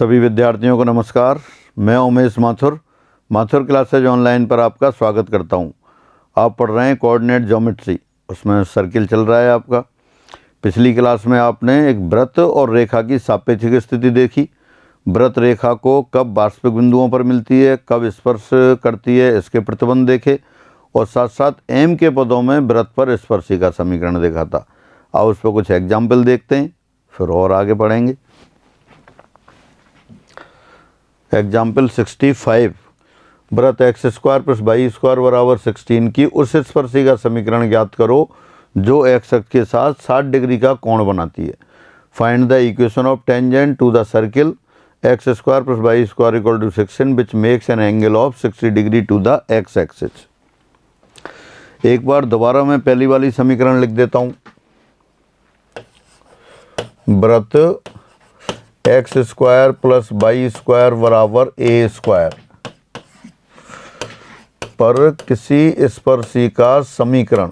सभी विद्यार्थियों को नमस्कार। मैं उमेश माथुर क्लासेज ऑनलाइन पर आपका स्वागत करता हूं। आप पढ़ रहे हैं कोऑर्डिनेट ज्योमेट्री, उसमें सर्किल चल रहा है आपका। पिछली क्लास में आपने एक वृत्त और रेखा की सापेक्षिक स्थिति देखी। वृत्त रेखा को कब वास्तविक बिंदुओं पर मिलती है, कब स्पर्श करती है, इसके प्रतिबंध देखे और साथ साथ एम के पदों में वृत्त पर स्पर्शी का समीकरण देखा था। अब उस पर कुछ एग्जाम्पल देखते हैं, फिर और आगे बढ़ेंगे। एग्जाम्पल 65, वृत्त x square plus Y square बराबर 16 की उस स्पर्शी का समीकरण ज्ञात करो जो एक्स अक्ष के साथ 60 डिग्री का कोण बनाती है। Find the equation of tangent to the circle x square plus Y square equal to 16 which makes an angle of 60 degree to the X axis. एक बार दोबारा मैं पहली वाली समीकरण लिख देता हूँ। वृत्त x square plus Y square बराबर ए स्क्वायर पर किसी स्पर्शी का समीकरण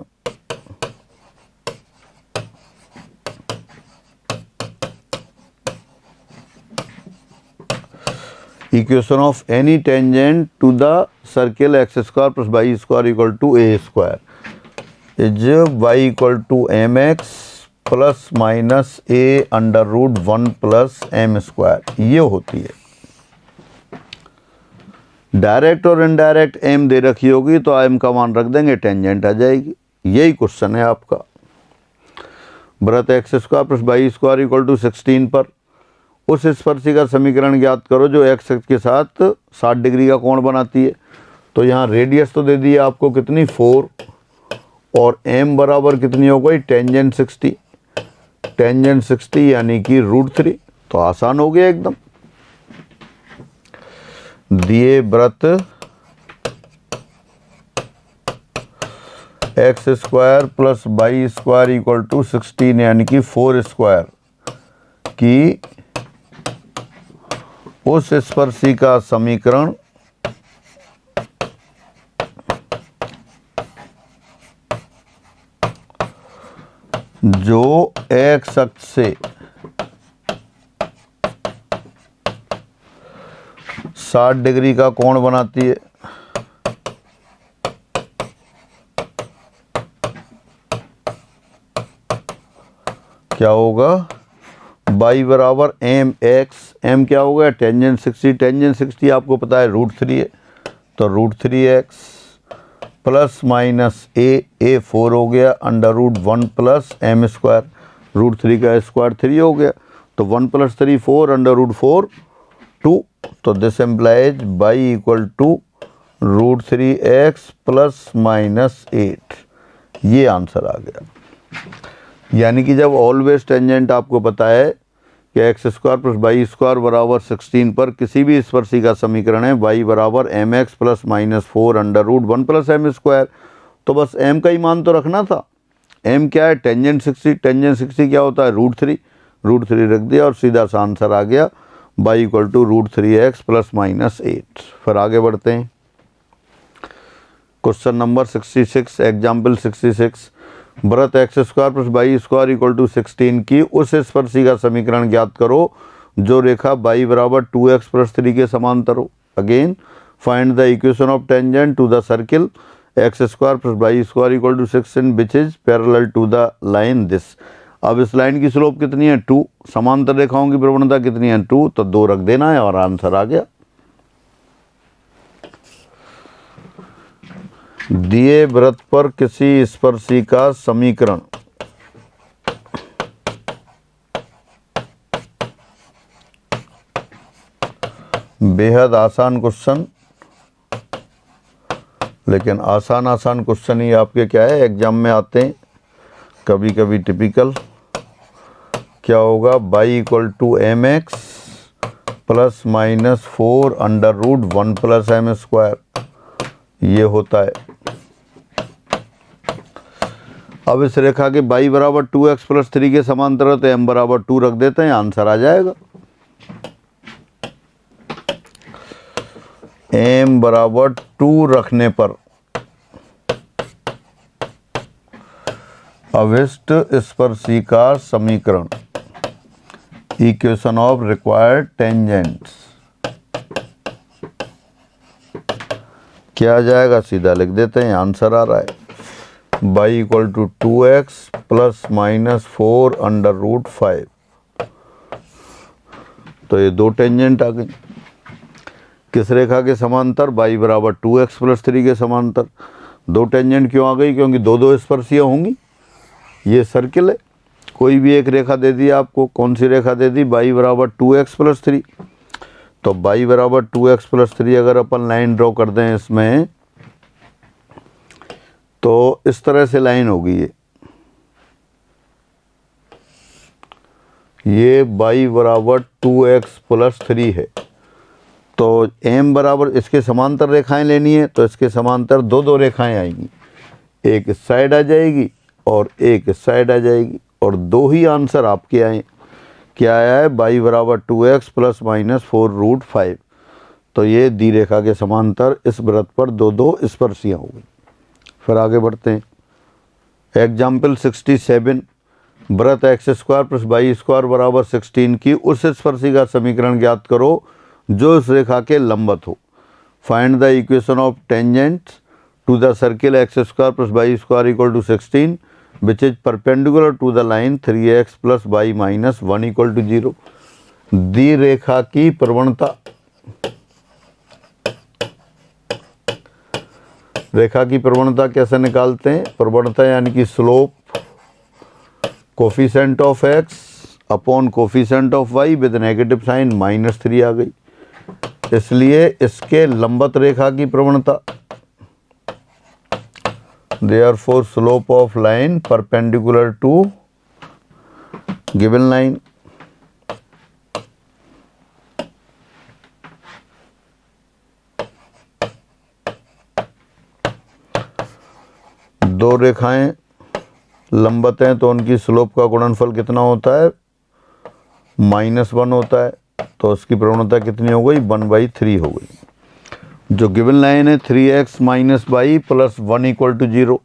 equation of any tangent to the circle x square plus Y square equal to A square is Y equal to M x plus minus A under root 1 plus M square, ये होती है। Direct और indirect M दे रखी होगी तो M का मान रख देंगे, टेंजेंट आ जाएगी। यही क्वेश्चन है आपका। वृत्त x square plus Y square equal to 16 पर उस स्पर्शी का समीकरण ज्ञात करो जो एक्स अक्ष के साथ 60 डिग्री का कोण बनाती है। तो यहाँ रेडियस तो दे दी है आपको कितनी, 4, और एम बराबर कितनी हो गई, टेंजेंट 60। टेंजेंट 60 यानी कि √3, तो आसान हो गया एकदम। दिए वृत्त x square plus Y square equal to 16 यानी कि 4 स्क्वायर की उस स्पर्शी का समीकरण जो एक्स अक्ष से 60 डिग्री का कोण बनाती है। क्या होगा, y बराबर एम एक्स, एम क्या होगा, टेंजेंट 60। टेंजेंट 60 आपको पता है √3 है, तो √3x प्लस माइनस ए 4 हो गया under root 1 plus M square. √3 का स्क्वायर 3 हो गया, तो 1 प्लस 3 4 अंडर रूट 4 2। तो this implies Y equal to √3x plus minus 8। ये आंसर आ गया। यानी कि जब ऑलवेज टेंजेंट आपको पता है कि x square plus Y square बराबर 16 पर किसी भी स्पर्शी का समीकरण है वाई बराबर m x plus minus 4 under root 1 plus M square, तो बस एम का ही मान तो रखना था। एम क्या है, टेंजेंट 60। टेंजेंट 60 क्या होता है, √3 रख दिया और सीधा सा आंसर आ गया y equal to √3x plus minus 8। फिर आगे बढ़ते हैं। क्वेश्चन नंबर 66, एग्जाम्पल 66, वृत्त x square plus Y square equal to 16 की उस स्पर्शी का समीकरण ज्ञात करो जो रेखा y बराबर 2x प्लस 3 के समांतर हो। Again find the equation of tangent to the circle x square plus Y square equal to 16 which is parallel to the line this. अब इस लाइन की स्लोप कितनी है, 2। समांतर रेखाओं की प्रवणता कितनी है, 2, तो 2 रख देना है और आंसर आ गया। दिए वृत्त पर किसी स्पर्शी का समीकरण बेहद आसान क्वेश्चन, लेकिन आसान क्वेश्चन ही आपके क्या है एग्जाम में आते हैं, कभी कभी टिपिकल। क्या होगा, y equal to M x plus minus 4 under root 1 plus M square, ये होता है। अब इस रेखा के y बराबर 2x प्लस 3 के समांतर है तो m बराबर 2 रख देते हैं, आंसर आ जाएगा। m बराबर 2 रखने पर अभिष्ट स्पर्शी का समीकरण इक्वेशन ऑफ रिक्वायर्ड टेंजेंट्स क्या आ जाएगा, सीधा लिख देते हैं, आंसर आ रहा है y equal to 2x plus minus 4 under root 5। तो ये दो टेंजेंट आ गई किस रेखा के समांतर, y बराबर 2x प्लस 3 के समांतर। दो टेंजेंट क्यों आ गई, क्योंकि दो दो स्पर्शियाँ होंगी। ये सर्किल है, कोई भी एक रेखा दे दी आपको, कौन सी रेखा दे दी, y बराबर 2x प्लस 3। तो y बराबर 2x प्लस 3 अगर अपन लाइन ड्रॉ कर दें इसमें, तो इस तरह से लाइन होगी ये y बराबर 2x प्लस 3 है। तो m बराबर, इसके समांतर रेखाएं लेनी है तो इसके समांतर दो दो रेखाएं आएंगी, एक इस साइड आ जाएगी और एक इस साइड आ जाएगी, और दो ही आंसर आपके आए। क्या आया है, y बराबर 2x प्लस माइनस 4 रूट 5। तो ये दी रेखा के समांतर इस वृत्त पर दो दो स्पर्शियाँ हो गई। फिर आगे बढ़ते हैं। एग्जाम्पल 67, वृत्त x square plus Y square बराबर 16 की उस स्पर्शी का समीकरण ज्ञात करो जो इस रेखा के लंबवत हो। Find the equation of tangent to the circle x square plus Y square equal to 16 which is perpendicular to the line 3x plus y minus 1 equal to 0। दी रेखा की प्रवणता, रेखा की प्रवणता कैसे निकालते हैं, प्रवणता यानी कि slope coefficient of x upon coefficient of y with negative sign -3 आ गई। इसलिए इसके लंबवत रेखा की प्रवणता, therefore slope of line perpendicular to given line. दो रेखाएं लंबवत हैं तो उनकी स्लोप का गुणनफल कितना होता है, -1 होता है। तो उसकी प्रवणता कितनी हो गई, 1/3 हो गई। जो गिवन लाइन है 3x minus y plus 1 equal to 0,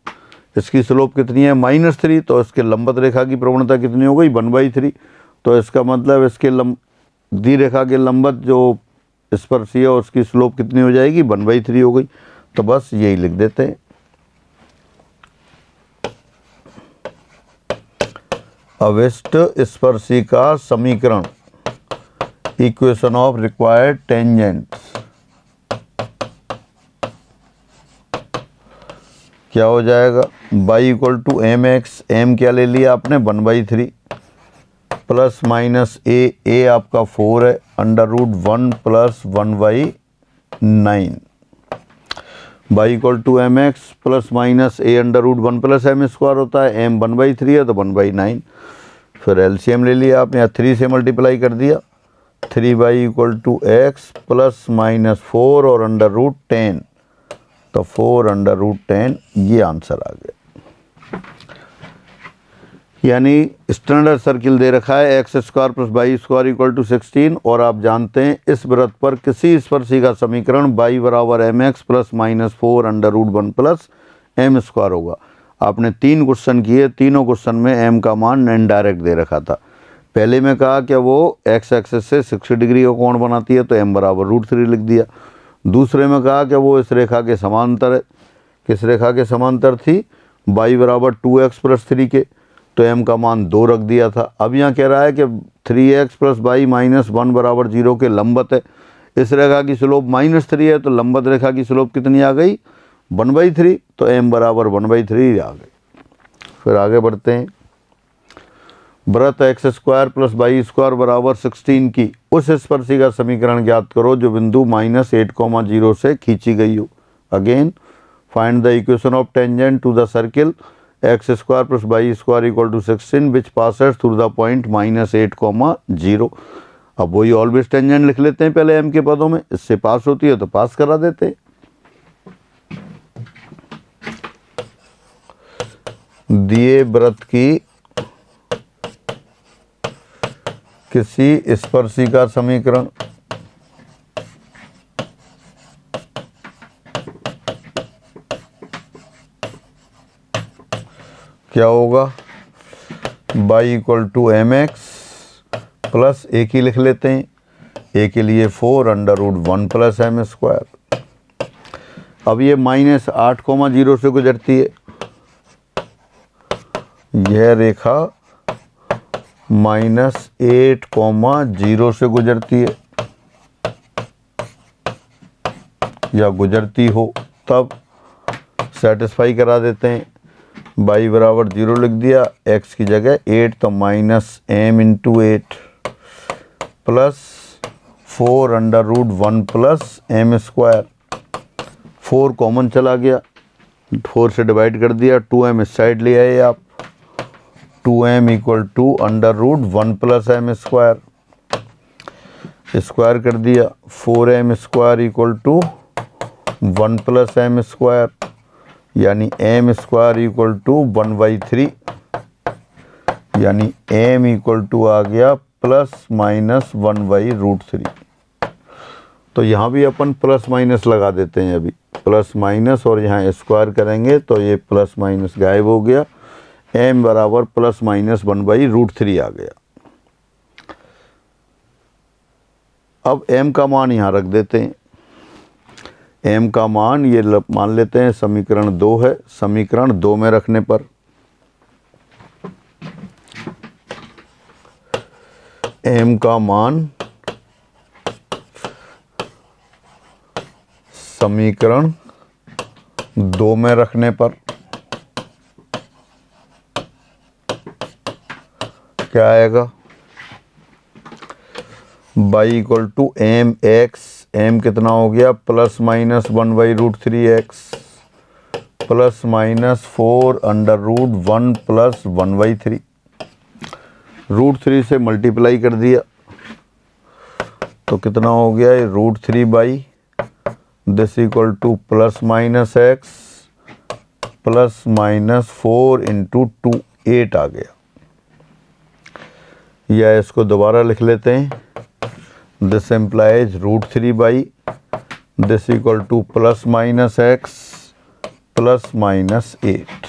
इसकी स्लोप कितनी है, -3। तो इसके लंबवत रेखा की प्रवणता कितनी हो गई, 1/3। तो इसका मतलब इसके दी रेखा के लंबवत जो स्पर्शी है उसकी स्लोप कितनी हो जाएगी, 1/3 हो गई। तो बस यही लिख देते हैं। अविष्ट स्पर्शी का समीकरण, इक्वेशन ऑफ रिक्वायर्ड टेंजेंट्स क्या हो जाएगा, y equal to M x, m क्या ले लिया आपने, 1/3 प्लस माइनस ए आपका 4 है, under root 1 plus 1/9। y equal to M x plus minus A under root 1 plus M square होता है, एम 1/3 है तो 1/9। फिर एलसीएम ले लिया आपने, या 3 से मल्टीप्लाई कर दिया, 3y equal to x plus minus 4 और अंडर रूट 10, तो 4 अंडर रूट 10, ये आंसर आ गया। यानी स्टैंडर्ड सर्किल दे रखा है x square plus Y square equal to 16, और आप जानते हैं इस वृत्त पर किसी स्पर्शी का समीकरण y बराबर m x plus minus 4 under root 1 plus M square होगा। आपने 3 क्वेश्चन किए, तीनों क्वेश्चन में m का मान इनडायरेक्ट दे रखा था। पहले में कहा कि वो x एक्सिस से 60 डिग्री का कोण बनाती है तो m बराबर √3 लिख दिया। दूसरे में कहा कि वो इस रेखा के समांतर है, किस रेखा के समांतर थी, y बराबर 2x प्लस 3 के, तो m का मान 2 रख दिया था। अब यहाँ कह रहा है कि 3x प्लस वाई माइनस 1 बराबर 0 के लंबवत है। इस रेखा की स्लोप -3 है, तो लंबवत रेखा की स्लोप कितनी आ गई, 1/3, तो m बराबर 1/3 आ गई। फिर आगे बढ़ते हैं। वृत्त x square plus Y square बराबर 16 की उस स्पर्शी का समीकरण ज्ञात करो जो बिंदु -8,0 से खींची गई हो। Again find the equation of tangent to the circle x square plus Y square equal to 16 which passes through the point -8,0। अब वही ऑलवेज टेंजेंट लिख लेते हैं पहले m के पदों में, इससे पास होती है तो पास करा देते हैं। दिए वृत्त की किसी स्पर्शी का समीकरण क्या होगा, y equal to M x plus A की लिख लेते हैं, ए के लिए 4√1 प्लस एम स्क्वायर। अब ये -8,0 से गुजरती है, यह रेखा -8,0 से गुजरती है या गुजरती हो तब सेटिस्फाई करा देते हैं। y बराबर 0 लिख दिया, x की जगह 8 तो -m × 8 प्लस 4√1 प्लस एम स्क्वायर। 4 कॉमन चला गया, 4 से डिवाइड कर दिया, 2m इस साइड ले आए आप, 2m = √1 plus M square. Square कर दिया, 4m² = 1 प्लस एम स्क्वायर, यानी m² = 1/3, यानी m आ गया ±1/√3। तो यहाँ भी अपन प्लस माइनस लगा देते हैं, अभी प्लस माइनस और यहाँ स्क्वायर करेंगे तो ये प्लस माइनस गायब हो गया, m बराबर ±1/√3 आ गया। अब m का मान यहाँ रख देते हैं, m का मान ये मान लेते हैं समीकरण 2 है। समीकरण 2 में रखने पर m का मान समीकरण 2 में रखने पर क्या आएगा, y = mx, m कितना हो गया ±1/√3x प्लस -4√1 प्लस 1/3। √3 से मल्टीप्लाई कर दिया तो कितना हो गया, ये √3 this equal two plus minus x plus -4 × 2 8 आ गया। या इसको दोबारा लिख लेते हैं, this implies √3 this equal two plus minus x plus -8।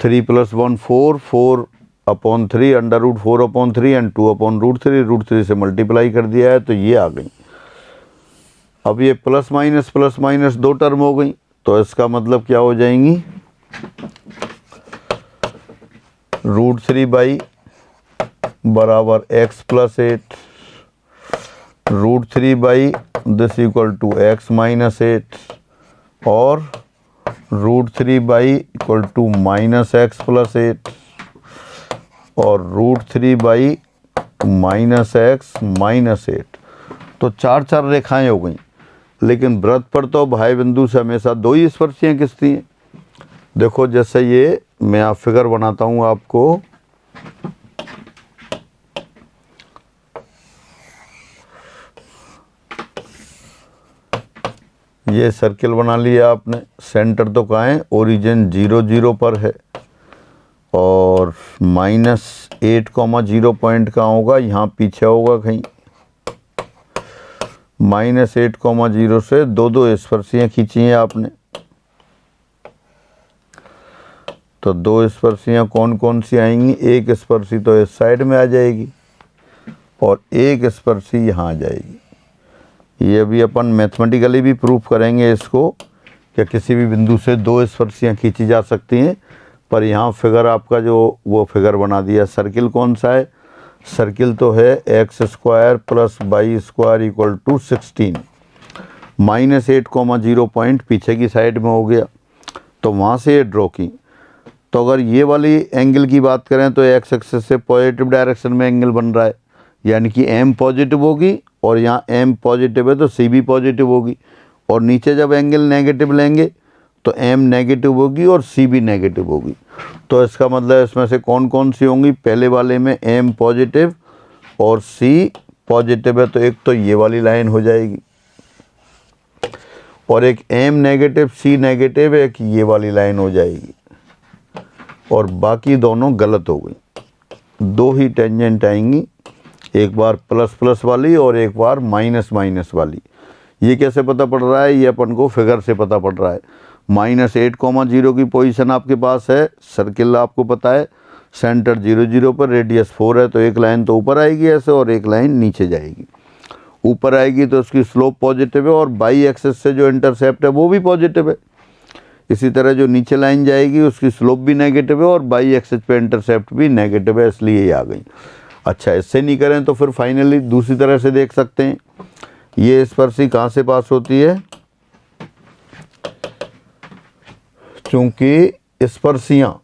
3 + 1 4, 4/3 √4/3 and 2/√3। √3 से मल्टीप्लाई कर दिया है तो ये आ गई। अब ये प्लस माइनस दो टर्म हो गई, तो इसका मतलब क्या हो जाएंगी, √3 बराबर x + 8, √3 this equal to x - 8 और √3 इक्वल टू -x + 8 और √3 -x - 8। तो चार रेखाएं हो गई, लेकिन वृत्त पर तो भाई बिंदु से हमेशा 2 ही स्पर्शियाँ खिंचती हैं। देखो जैसे ये मैं आप फिगर बनाता हूँ आपको, ये सर्किल बना लिया आपने, सेंटर तो कहाँ है, ओरिजिन 0 0 पर है और -8,0 पॉइंट कहाँ होगा, यहाँ पीछे होगा कहीं। -8,0 से 2 स्पर्शियाँ खींची हैं आपने, तो 2 स्पर्शियाँ कौन कौन सी आएंगी, एक स्पर्शी तो इस साइड में आ जाएगी और एक स्पर्शी यहाँ आ जाएगी। ये भी अपन मैथमेटिकली भी प्रूफ करेंगे इसको कि किसी भी बिंदु से 2 स्पर्शियाँ खींची जा सकती हैं। पर यहाँ फिगर आपका जो वो फिगर बना दिया, सर्किल कौन सा है, सर्किल तो है x² + y² = 16। -8,0 पॉइंट पीछे की साइड में हो गया, तो वहाँ से ये ड्रॉ की। तो अगर ये वाली एंगल की बात करें तो x एक्सिस से पॉजिटिव डायरेक्शन में एंगल बन रहा है, यानी कि m पॉजिटिव होगी और यहाँ m पॉजिटिव है तो c भी पॉजिटिव होगी, और नीचे जब एंगल नेगेटिव लेंगे तो m नेगेटिव होगी और c भी नेगेटिव होगी। तो इसका मतलब इसमें से कौन कौन सी होंगी, पहले वाले में m पॉजिटिव और c पॉजिटिव है तो एक तो ये वाली लाइन हो जाएगी, और एक m नेगेटिव c नेगेटिव एक ये वाली लाइन हो जाएगी, और बाकी दोनों गलत हो गई। 2 ही टेंजेंट आएंगी, एक बार प्लस प्लस वाली और एक बार माइनस माइनस वाली। ये कैसे पता पड़ रहा है, ये अपन को फिगर से पता पड़ रहा है। -8,0 की पोजीशन आपके पास है, सर्किल आपको पता है, सेंटर 0 0 पर, रेडियस 4 है, तो एक लाइन तो ऊपर आएगी ऐसे और एक लाइन नीचे जाएगी। ऊपर आएगी तो उसकी स्लोप पॉजिटिव है और बाई एक्सिस से जो इंटरसेप्ट है वो भी पॉजिटिव है। इसी तरह जो नीचे लाइन जाएगी उसकी स्लोप भी नेगेटिव है और बाई एक्सिस पे इंटरसेप्ट भी नेगेटिव है, इसलिए ये आ गई। अच्छा, इससे नहीं करें तो फिर फाइनली दूसरी तरह से देख सकते हैं। ये स्पर्शी कहाँ से पास होती है? चूंकि स्पर्शियाँ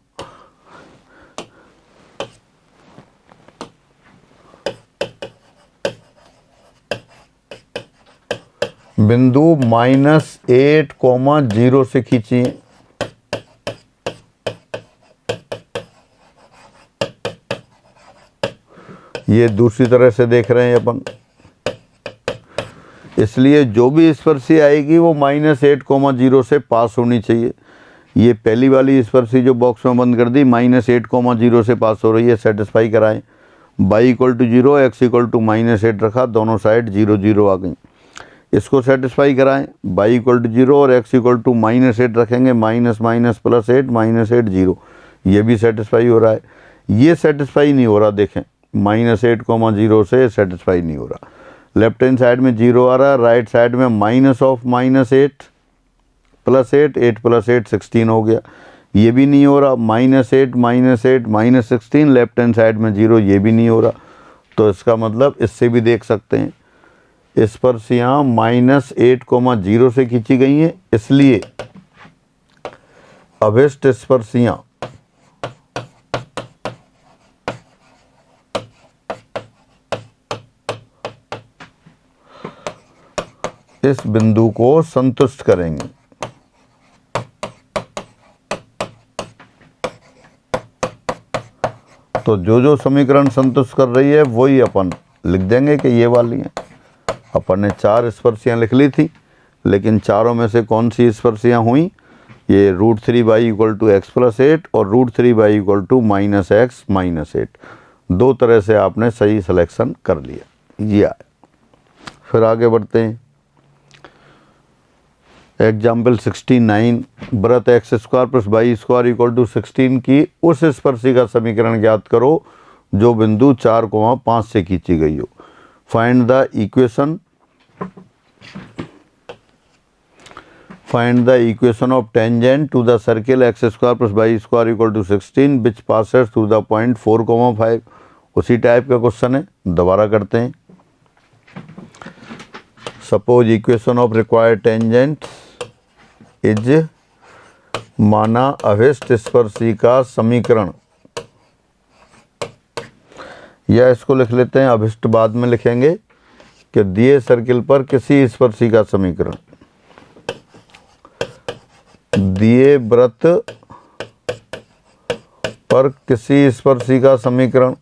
बिंदु -8,0 से खींची है। ये दूसरी तरह से देख रहे हैं अपन, इसलिए जो भी स्पर्शी आएगी वो -8,0 से पास होनी चाहिए। ये पहली वाली स्पर्शी जो बॉक्स में बंद कर दी -8,0 से पास हो रही है, सेटिस्फाई कराएं। y = 0, x = -8 रखा, दोनों साइड 0 0 आ गई। इसको सेटिस्फाई कराएं, y = 0 और x = -8 रखेंगे, माइनस माइनस प्लस 8 -8 0, ये भी सेटिस्फाई हो रहा है। ये सेटिस्फाई नहीं हो रहा, देखें -8,0 से सेटिस्फाई नहीं हो रहा। लेफ्ट हैंड साइड में 0 आ रहा है, राइट साइड में -8 + 8, 8 + 8 16 हो गया, ये भी नहीं हो रहा। -8 -16 लेफ्ट हैंड साइड में 0, ये भी नहीं हो रहा। तो इसका मतलब इससे भी देख सकते हैं स्पर्शियाँ -8,0 से खींची गई हैं, इसलिए अभिष्ट स्पर्शियाँ इस बिंदु को संतुष्ट करेंगे। तो जो समीकरण संतुष्ट कर रही है वही अपन लिख देंगे कि ये वाली है। अपन ने 4 स्पर्शियाँ लिख ली थी, लेकिन चारों में से कौन सी स्पर्शियाँ हुई? ये √3y = x + 8 और √3y = -x - 8। दो तरह से आपने सही सिलेक्शन कर लिया। ये आए, फिर आगे बढ़ते हैं। एग्जाम्पल 69, वृत्त x² + y² = 16 की उस स्पर्शी का समीकरण ज्ञात करो जो बिंदु 4,5 से खींची गई हो। Find the equation of tangent to the circle x² + y² = 16 which passes through the point 4,5। उसी टाइप का क्वेश्चन है, दोबारा करते हैं। Suppose equation of required tangent is, माना अभिष्ट स्पर्शी का समीकरण, या इसको लिख लेते हैं, अभिष्ट बाद में लिखेंगे, कि दिए सर्किल पर किसी स्पर्शी का समीकरण, दिए वृत्त पर किसी स्पर्शी का समीकरण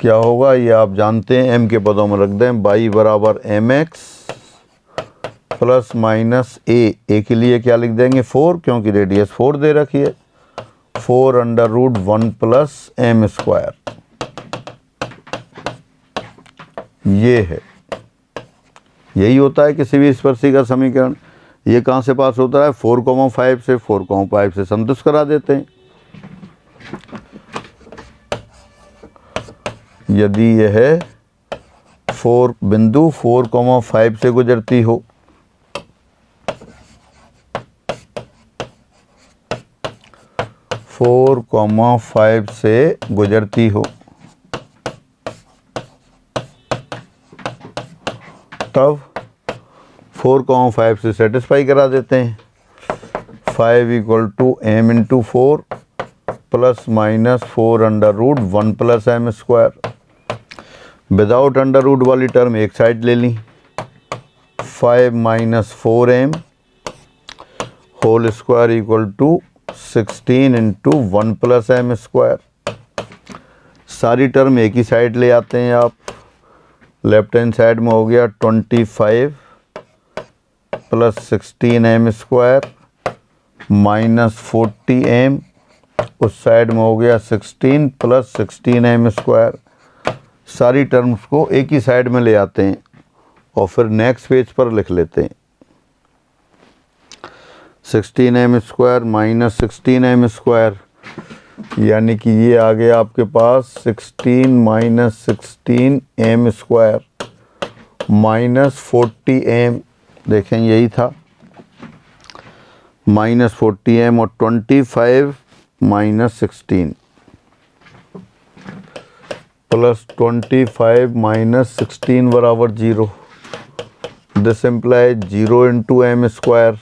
क्या होगा ये आप जानते हैं, m के पदों में रख दें। y = mx ± a के लिए क्या लिख देंगे? 4, क्योंकि रेडियस 4 दे रखी है। 4√1 + m², ये है, यही होता है किसी भी स्पर्शी का समीकरण। ये कहाँ से पास होता है? 4,5 से। 4,5 से संतुष्ट करा देते हैं। यदि यह बिंदु 4,5 से गुजरती हो, तब 4,5 से सेटिस्फाई करा देते हैं। 5 = m × 4 ± 4√1 + m²। Without under root वाली टर्म एक साइड ले ली। 5 - 4m² = 16 × 1 + m²। सारी टर्म एक ही साइड ले आते हैं आप। लेफ्ट हैंड साइड में हो गया 25 + 16m² - 40m। उस साइड में हो गया 16 + 16m²। सारी टर्म्स को एक ही साइड में ले आते हैं और फिर नेक्स्ट पेज पर लिख लेते हैं। 16m² माइनस 16m², यानी कि ये आ गया आपके पास 16 माइनस 16m² माइनस 40m, देखें यही था, माइनस 40m और 25 माइनस 16 प्लस 25 माइनस 16 बराबर 0। This implies 0 into m²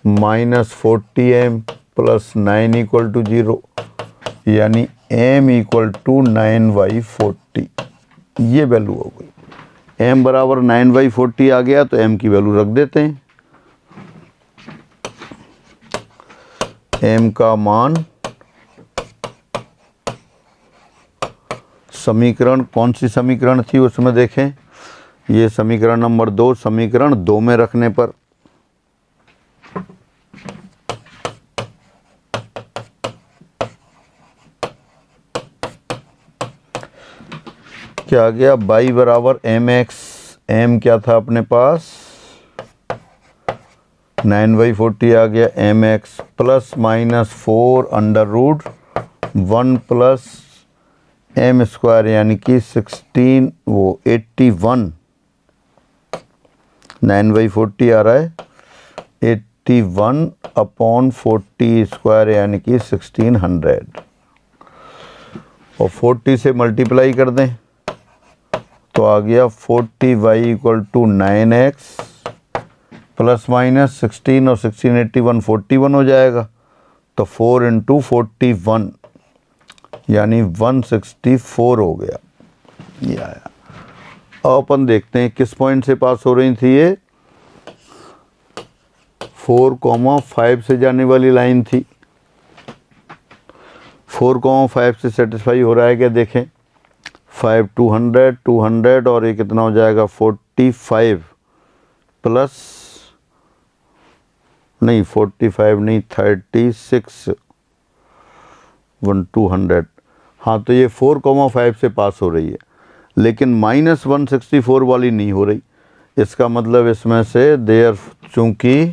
minus 40m plus 9 equal to 0, यानी m इक्वल टू 9/40। ये वैल्यू हो गई। m बराबर 9/40 आ गया तो m की वैल्यू रख देते हैं। m का मान, समीकरण कौन सी समीकरण थी उसमें देखें, ये समीकरण नंबर 2, समीकरण 2 में रखने पर क्या आ गया, y बराबर mx, m क्या था अपने पास 9/40 आ गया, mx plus minus 4 under root 1 plus m², यानी कि 16 वो 81, 9/40 आ रहा है, 81 अपॉन 40², यानी कि 1600, और 40 से मल्टीप्लाई कर दें तो आ गया 40y equal to 9x plus minus 16 और 16 81 41 हो जाएगा, तो 4 इंटू 41 यानी 164 हो गया, ये आया। अब अपन देखते हैं किस पॉइंट से पास हो रही थी ये, 4,5 से जाने वाली लाइन थी। 4,5 से सेटिस्फाई हो रहा है क्या, देखें 5 200 200 और ये कितना हो जाएगा 45 प्लस नहीं 45 नहीं 36 1 200, हाँ तो ये 4,5 से पास हो रही है, लेकिन माइनस 164 वाली नहीं हो रही। इसका मतलब इसमें से देयर, चूंकि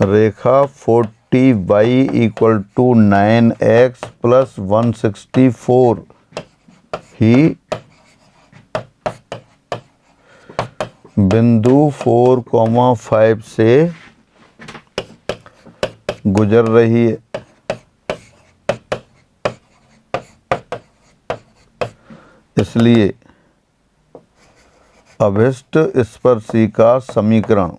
रेखा 40y equal to 9x plus 164 ही बिंदु 4,5 से गुजर रही है, इसलिए अभिष्ट स्पर्शी का समीकरण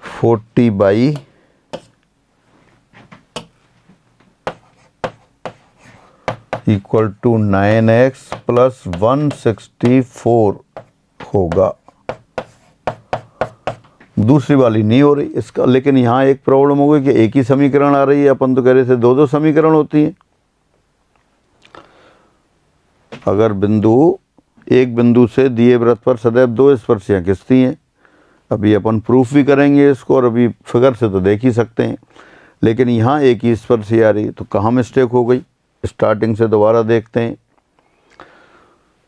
forty y equal to 9x plus 164 होगा। दूसरी वाली नहीं हो रही इसका, लेकिन यहाँ एक प्रॉब्लम हो गई कि एक ही समीकरण आ रही है, अपन तो कह रहे थे दो दो समीकरण होती हैं। अगर बिंदु, एक बिंदु से दिए वृत्त पर सदैव दो स्पर्शियाँ खिंचती हैं, अभी अपन प्रूफ भी करेंगे इसको और अभी फिगर से तो देख ही सकते हैं, लेकिन यहाँ एक ही स्पर्शी आ रही है, तो कहाँ मिस्टेक हो गई, स्टार्टिंग से दोबारा देखते हैं।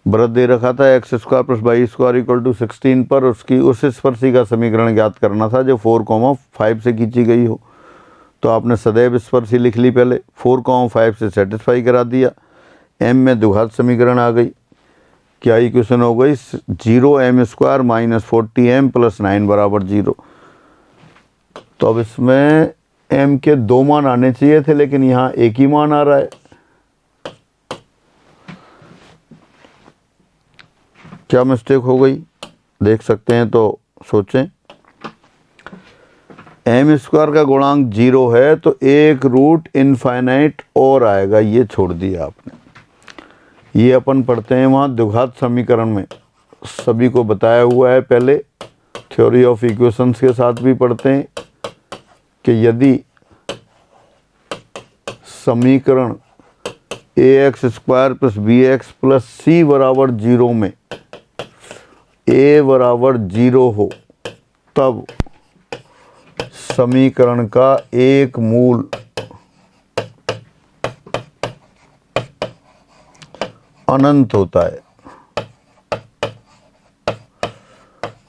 वृत्त दे रखा था x² plus y² equal to 16 पर, उसकी उस स्पर्शी का समीकरण ज्ञात करना था जो 4,5 से खींची गई हो, तो आपने सदैव स्पर्शी लिख ली पहले, 4,5 से सेटिस्फाई करा दिया, m में द्विघात समीकरण आ गई, क्या इक्वेशन हो गई 0m² माइनस 40m प्लस 9 बराबर 0। तो अब इसमें m के दो मान आने चाहिए थे, लेकिन यहाँ एक ही मान आ रहा है, क्या मिस्टेक हो गई देख सकते हैं, तो सोचें। m² का गुणांक 0 है तो एक रूट इनफाइनाइट और आएगा, ये छोड़ दिया आपने। ये अपन पढ़ते हैं वहाँ द्विघात समीकरण में, सभी को बताया हुआ है पहले, थ्योरी ऑफ इक्वेशंस के साथ भी पढ़ते हैं कि यदि समीकरण ax² plus bx plus c बराबर 0 में a बराबर 0 हो, तब समीकरण का एक मूल अनंत होता है।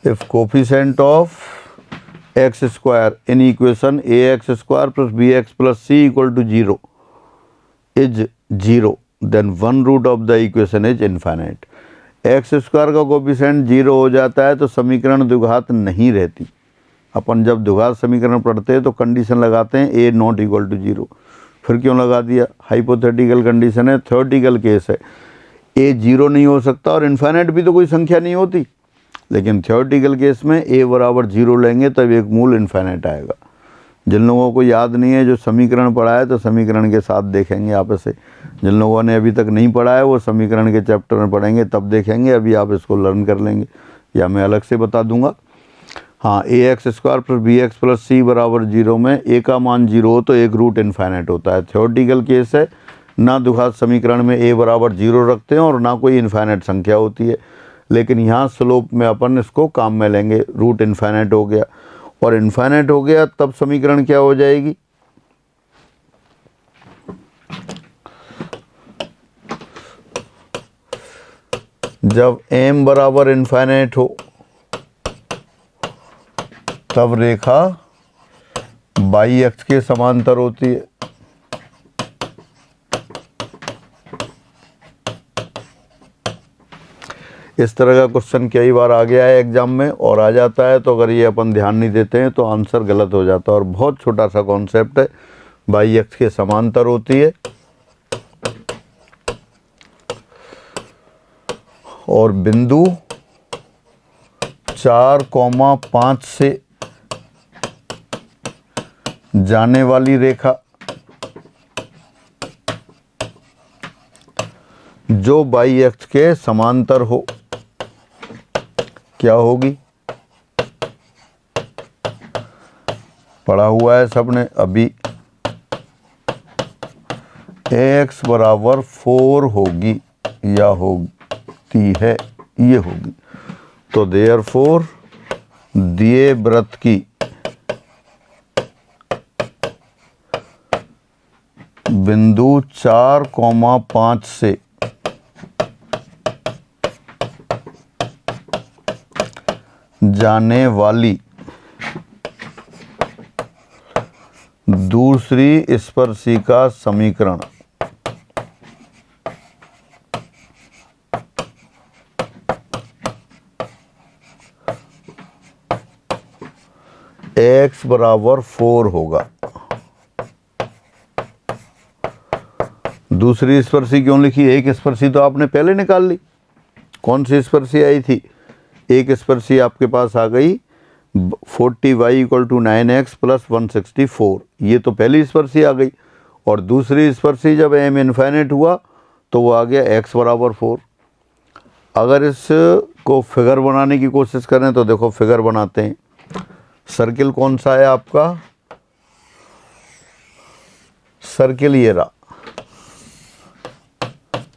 If coefficient of x square in equation a x square plus B x plus c equal to 0 is 0 then one root of the equation is infinite. X square का कोफिशिएंट 0 हो जाता है तो समीकरण द्विघात नहीं रहती। अपन जब द्विघात समीकरण पढ़ते हैं तो कंडीशन लगाते हैं ए नॉट इक्वल टू 0। फिर क्यों लगा दिया? हाइपोथेटिकल कंडीशन है, थ्योरेटिकल केस है। ए 0 नहीं हो सकता और इनफाइनाइट भी तो कोई संख्या नहीं होती, लेकिन थ्योरेटिकल केस में ए बराबर 0 लेंगे तब एक मूल इनफाइनाइट आएगा। जिन लोगों को याद नहीं है जो समीकरण पढ़ा है तो समीकरण के साथ देखेंगे आपस से। जिन लोगों ने अभी तक नहीं पढ़ा है वो समीकरण के चैप्टर में पढ़ेंगे तब देखेंगे। अभी आप इसको लर्न कर लेंगे या मैं अलग से बता दूंगा। हाँ, A x square plus B x plus C बराबर 0 में ए का मान 0 हो तो एक रूट इनफाइनाइट होता है। थ्योरेटिकल केस है, ना द्विघात समीकरण में ए बराबर 0 रखते हैं और ना कोई इनफाइनाइट संख्या होती है। लेकिन यहाँ स्लोप में अपन इसको काम में लेंगे। रूट इनफाइनाइट हो गया और इनफाइनाइट हो गया तब समीकरण क्या हो जाएगी? जब m बराबर इनफाइनाइट हो तब रेखा बाई अक्ष के समांतर होती है। इस तरह का क्वेश्चन कई बार आ गया है एग्जाम में और आ जाता है, तो अगर ये अपन ध्यान नहीं देते हैं तो आंसर गलत हो जाता है। और बहुत छोटा सा कॉन्सेप्ट है, बाई अक्ष के समांतर होती है और बिंदु 4,5 से जाने वाली रेखा जो बाई अक्ष के समांतर हो क्या होगी? पढ़ा हुआ है सबने अभी। x बराबर 4 होगी या होती है, ये होगी। तो देयरफॉर दिए वृत्त की बिंदु 4,5 से जाने वाली दूसरी स्पर्शिका समीकरण x बराबर 4 होगा। दूसरी स्पर्शी क्यों लिखी? एक स्पर्शी तो आपने पहले निकाल ली। कौन सी स्पर्शी आई थी? एक स्पर्शी आपके पास आ गई 40y equal to 9x plus 164, ये तो पहली स्पर्शी आ गई। और दूसरी स्पर्शी जब m इनफाइनाइट हुआ तो वो आ गया x बराबर 4। अगर इसको फिगर बनाने की कोशिश करें तो देखो फिगर बनाते हैं। सर्किल कौन सा है आपका? सर्किल ये रहा।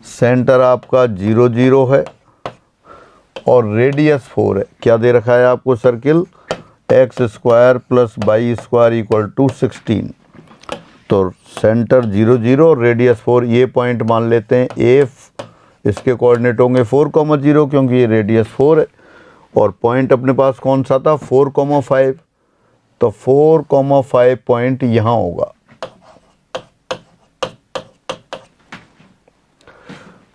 सेंटर आपका 0 0 है और रेडियस 4 है। क्या दे रखा है आपको? Circle x square plus Y square equal to 16। तो सेंटर 0 0 और रेडियस 4, ये पॉइंट मान लेते हैं ए। इसके कोऑर्डिनेट होंगे 4,0 क्योंकि ये रेडियस 4 है। और पॉइंट अपने पास कौन सा था? 4,5। तो 4,5 पॉइंट यहाँ होगा।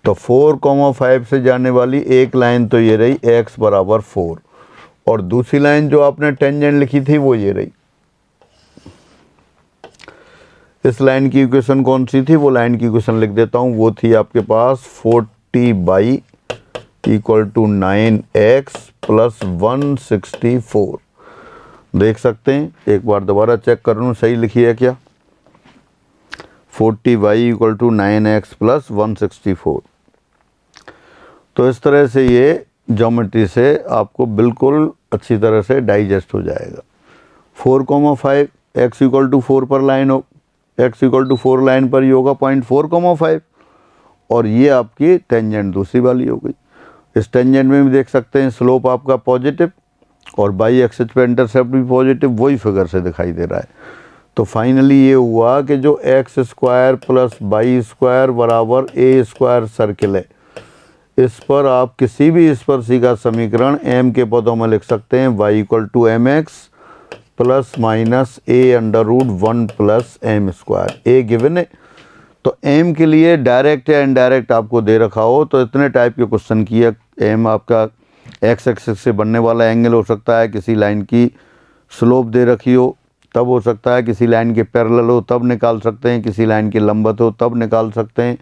तो 4,5 से जाने वाली एक लाइन तो ये रही x बराबर 4 और दूसरी लाइन जो आपने टेंजेंट लिखी थी वो ये रही। इस लाइन की इक्वेशन कौन सी थी? वो लाइन की इक्वेशन लिख देता हूँ। वो थी आपके पास 40y equal to 9x plus 164। देख सकते हैं, एक बार दोबारा चेक कर लूँ सही लिखी है क्या। 40y equal to 9x plus 164। तो इस तरह से ये ज्योमेट्री से आपको बिल्कुल अच्छी तरह से डाइजेस्ट हो जाएगा। 4,5 x इक्वल टू 4 पर लाइन हो, x इक्वल टू 4 लाइन पर ही होगा पॉइंट 4,5 और ये आपकी टेंजेंट दूसरी वाली हो गई। इस टेंजेंट में भी देख सकते हैं स्लोप आपका पॉजिटिव और बाई एक्सिस पे इंटरसेप्ट भी पॉजिटिव, वही फिगर से दिखाई दे रहा है। तो फाइनली ये हुआ कि जो x square plus Y square बराबर ए स्क्वायर सर्किल है, इस पर आप किसी भी स्पर्शी का समीकरण m के पदों में लिख सकते हैं, y equal to M x plus minus A under root 1 plus M square. A given है, तो m के लिए डायरेक्ट या इनडायरेक्ट आपको दे रखा हो तो इतने टाइप के क्वेश्चन किया। m आपका x एक्सिस से बनने वाला एंगल हो सकता है, किसी लाइन की स्लोप दे रखी हो तब हो सकता है, किसी लाइन के पैरेलल हो तब निकाल सकते हैं, किसी लाइन के लंबवत हो तब निकाल सकते हैं।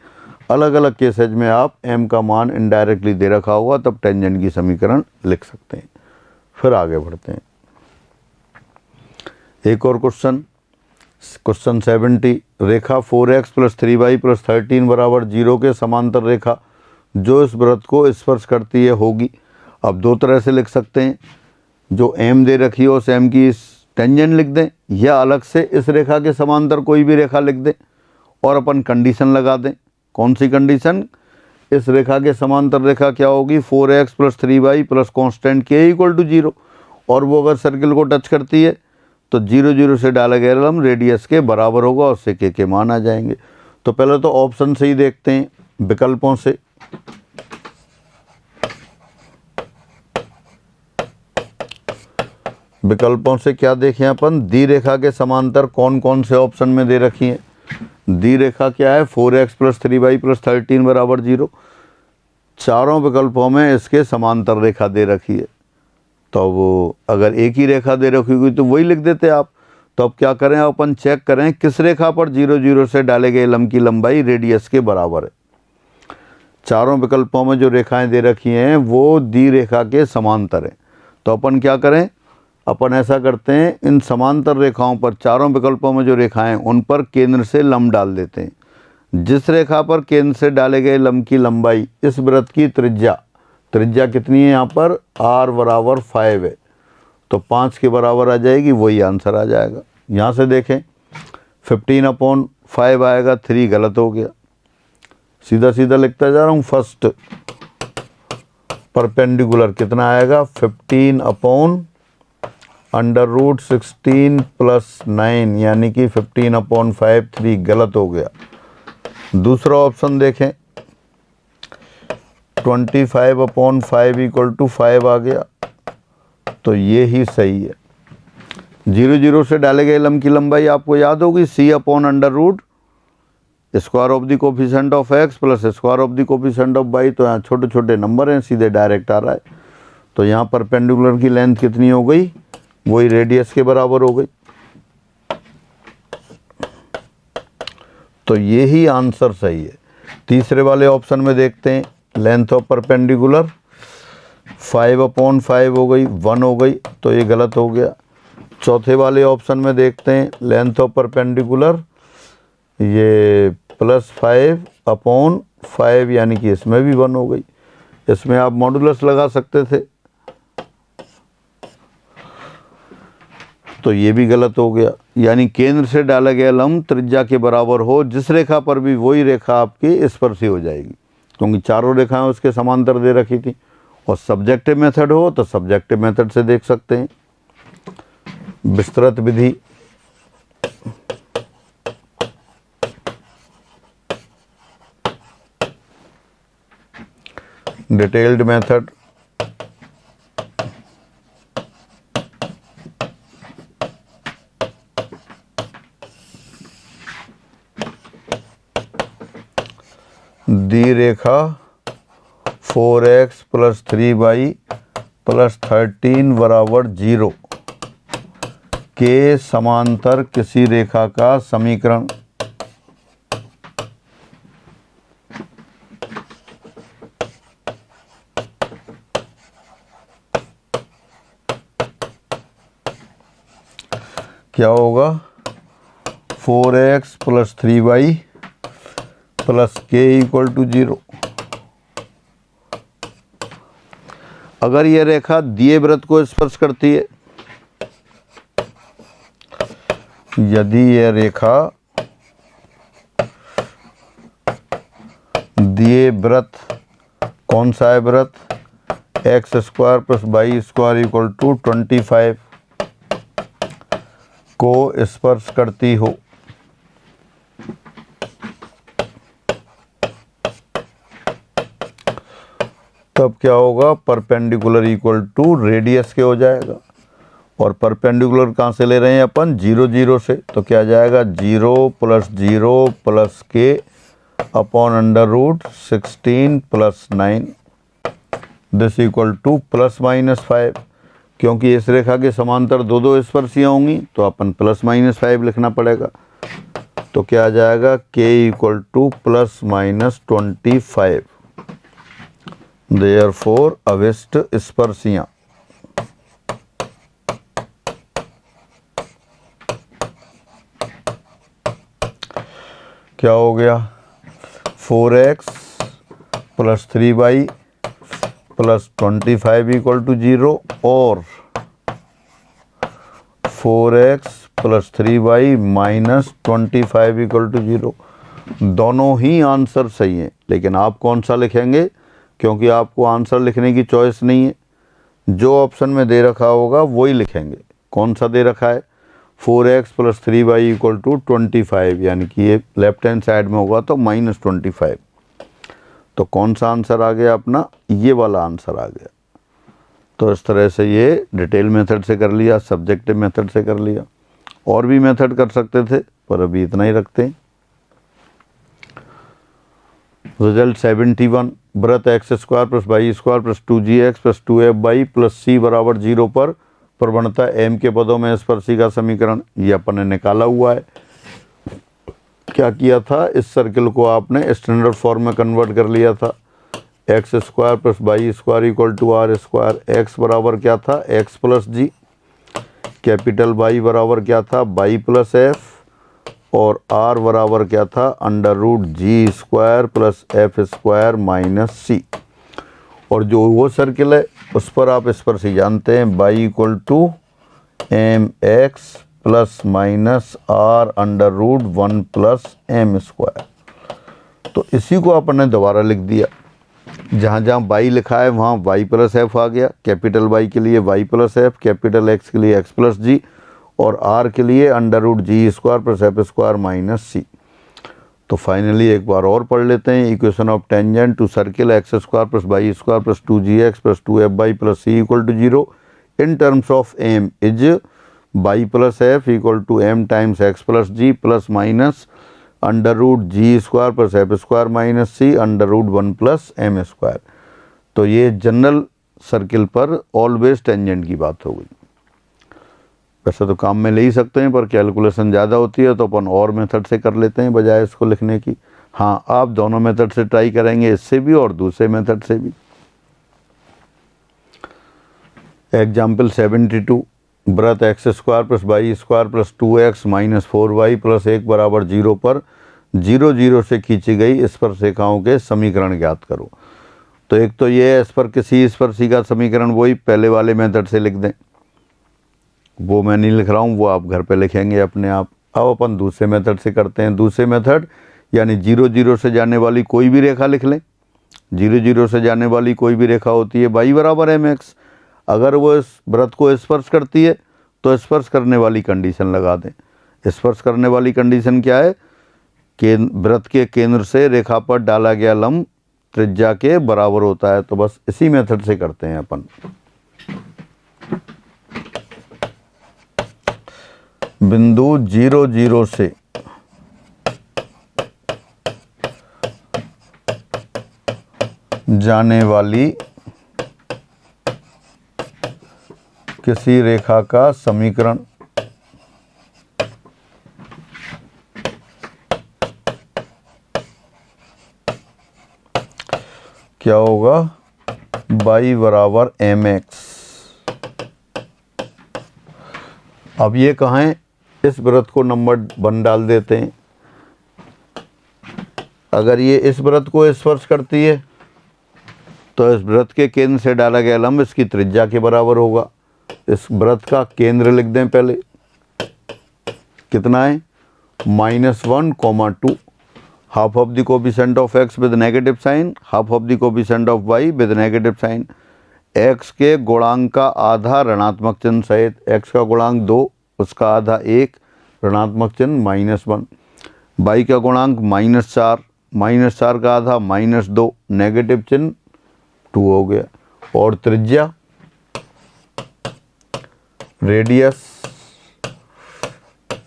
अलग अलग केसेज में आप m का मान इनडायरेक्टली दे रखा होगा तब टेंजेंट की समीकरण लिख सकते हैं। फिर आगे बढ़ते हैं, एक और क्वेश्चन, क्वेश्चन 70। रेखा 4x प्लस 3y प्लस 13 बराबर 0 के समांतर रेखा जो इस वृत्त को स्पर्श करती है होगी। अब दो तरह से लिख सकते हैं, जो m दे रखी हो उस m की टेंजेंट लिख दें, या अलग से इस रेखा के समांतर कोई भी रेखा लिख दें और अपन कंडीशन लगा दें। कौन सी कंडीशन? इस रेखा के समांतर रेखा क्या होगी, 4x plus 3y plus constant k equal to 0, और वो अगर सर्किल को टच करती है तो 0 0 से डाला गया लंब रेडियस के बराबर होगा, उससे k के मान आ जाएंगे। तो पहले तो ऑप्शन से ही देखते हैं, विकल्पों से। विकल्पों से क्या देखें अपन, दी रेखा के समांतर कौन कौन से ऑप्शन में दे रखी हैं। दी रेखा क्या है, 4x प्लस 3y प्लस 13 बराबर 0। चारों विकल्पों में इसके समांतर रेखा दे रखी है, तो वो अगर एक ही रेखा दे रखी हुई तो वही लिख देते आप। तो अब क्या करें, अपन चेक करें किस रेखा पर 0 0 से डाले गए लंब की लंबाई रेडियस के बराबर है। चारों विकल्पों में जो रेखाएं दे रखी हैं वो दी रेखा के समांतर है। तो अपन क्या करें, अपन ऐसा करते हैं, इन समांतर रेखाओं पर, चारों विकल्पों में जो रेखाएं उन पर केंद्र से लंब डाल देते हैं। जिस रेखा पर केंद्र से डाले गए लंब की लंबाई इस वृत्त की त्रिज्या कितनी है, यहाँ पर r बराबर 5 है, तो 5 के बराबर आ जाएगी, वही आंसर आ जाएगा। यहाँ से देखें 15/5 आएगा, 3 गलत हो गया। सीधा सीधा लिखता जा रहा हूँ। फर्स्ट परपेंडिकुलर कितना आएगा, 15/√16 प्लस 9 यानी कि 15/5, 3 गलत हो गया। दूसरा ऑप्शन देखें, 25/5 इक्वल टू 5 आ गया, तो ये ही सही है। 0 0 से डाले गए लंब की लंबाई आपको याद होगी, c/√² of the coefficient of x plus square of the coefficient of y। तो यहाँ छोटे छोटे नंबर हैं, सीधे डायरेक्ट आ रहा है। तो यहाँ परपेंडिकुलर की लेंथ कितनी हो गई, वही रेडियस के बराबर हो गई। तो ये ही आंसर सही है। तीसरे वाले ऑप्शन में देखते हैं, लेंथ ऑफ परपेंडिकुलर 5/5 हो गई, 1 हो गई, तो ये गलत हो गया। चौथे वाले ऑप्शन में देखते हैं, लेंथ ऑफ परपेंडिकुलर ये +5/5 यानी कि इसमें भी 1 हो गई। इसमें आप मॉडुलस लगा सकते थे, तो ये भी गलत हो गया। यानी केंद्र से डाला गया लंब त्रिज्या के बराबर हो जिस रेखा पर भी, वही रेखा आपकी स्पर्शी हो जाएगी, क्योंकि चारों रेखाएं उसके समांतर दे रखी थी। और सब्जेक्टिव मेथड हो तो सब्जेक्टिव मेथड से देख सकते हैं। विस्तृत विधि, डिटेल्ड मेथड, दी रेखा 4x प्लस 3y प्लस 13 बराबर 0 के समांतर किसी रेखा का समीकरण। क्या होगा, 4x plus 3y plus k equal to 0। अगर यह रेखा दिए वृत्त को स्पर्श करती है, यदि यह रेखा दिए वृत्त, कौन सा है वृत्त, x square plus Y square equal to 25 को स्पर्श करती हो, तब क्या होगा, परपेंडिकुलर इक्वल टू रेडियस के हो जाएगा। और परपेंडिकुलर कहाँ से ले रहे हैं अपन, 0 0 से, तो क्या जाएगा 0 + 0 + k upon √16 + 9 this equal to ±5। क्योंकि इस रेखा के समांतर दो स्पर्शियाँ होंगी तो अपन ±5 लिखना पड़ेगा। तो क्या आ जाएगा, k इक्वल टू ±25। देयरफॉर अविष्ट स्पर्शियाँ क्या हो गया, 4x + 3y + 25 = 0 और 4x + 3y - 25 = 0। दोनों ही आंसर सही हैं, लेकिन आप कौन सा लिखेंगे, क्योंकि आपको आंसर लिखने की चॉइस नहीं है। जो ऑप्शन में दे रखा होगा वही लिखेंगे। कौन सा दे रखा है, 4x + 3y = 25, यानी कि ये लेफ्ट हैंड साइड में होगा तो -25। तो कौन सा आंसर आ गया अपना, ये वाला आंसर आ गया। तो इस तरह से ये डिटेल मेथड से कर लिया, सब्जेक्टिव मेथड से कर लिया। और भी मेथड कर सकते थे पर अभी इतना ही रखते हैं। रिजल्ट 71, वृत्त x² + y² + 2gx + 2fy + c = 0 पर प्रवणता m के पदों में स्पर्शिका समीकरण ये अपन ने निकाला हुआ है। क्या किया था, इस सर्किल को आपने स्टैंडर्ड फॉर्म में कन्वर्ट कर लिया था। x² + y² = r²। x बराबर क्या था, x + g, कैपिटल Y बराबर क्या था, y + f, और r बराबर क्या था, √g² + f² - c। और जो वो सर्किल है उस पर आप स्पर्शी जानते हैं, y = mx ± r √1 + m²। तो इसी को अपन ने दोबारा लिख दिया। जहाँ जहाँ y लिखा है वहाँ y + f आ गया। कैपिटल Y के लिए y + f, कैपिटल X के लिए x + g, और r के लिए √g² + f² - c। तो फाइनली एक बार और पढ़ लेते हैं। Equation of tangent to circle x² + y² + 2gx + 2fy + c = 0 in terms of m is y + f = m times x + g + minus √g² + f² - c √1 + m²। तो ये जनरल सर्किल पर always tangent की बात हो गई। वैसे तो काम में ले ही सकते हैं, पर कैलकुलेशन ज़्यादा होती है तो अपन और मेथड से कर लेते हैं बजाय इसको लिखने की। हाँ, आप दोनों मेथड से ट्राई करेंगे, इससे भी और दूसरे मेथड से भी। एग्जाम्पल 72, वृत्त x² + y² + 2x - 4y + 1 = 0 पर 0 0 से खींची गई स्पर्शिकाओं के समीकरण ज्ञात करो। तो एक तो ये है, इस पर किसी स्पर्शिका समीकरण वही पहले वाले मेथड से लिख दें, वो मैं नहीं लिख रहा हूँ, वो आप घर पे लिखेंगे अपने आप। अब अपन दूसरे मेथड से करते हैं। दूसरे मेथड यानी 0 0 से जाने वाली कोई भी रेखा लिख लें। 0 0 से जाने वाली कोई भी रेखा होती है y = mx। अगर वो इस वृत्त को स्पर्श करती है तो स्पर्श करने वाली कंडीशन लगा दें। स्पर्श करने वाली कंडीशन क्या है, कि वृत्त के केंद्र से रेखा पर डाला गया लंब त्रिज्या के बराबर होता है। तो बस इसी मेथड से करते हैं अपन। बिंदु 0 0 से जाने वाली किसी रेखा का समीकरण क्या होगा, y = mx। अब ये कहाँ है, इस वृत्त को नंबर 1 डाल देते हैं। अगर ये इस वृत्त को स्पर्श करती है तो इस वृत्त के केंद्र से डाला गया लंब इसकी त्रिज्या के बराबर होगा। इस वृत्त का केंद्र लिख दें पहले, कितना है, -1, 2, half of the coefficient of x with negative sign, half of the coefficient of y with negative sign. x के गुणांक का आधा ऋणात्मक चिन्ह सहित, x का गुणांक 2 उसका आधा 1 ऋणात्मक चिन्ह -1, y का गुणांक -4 का आधा -2 नेगेटिव चिन्ह 2 हो गया। और त्रिज्या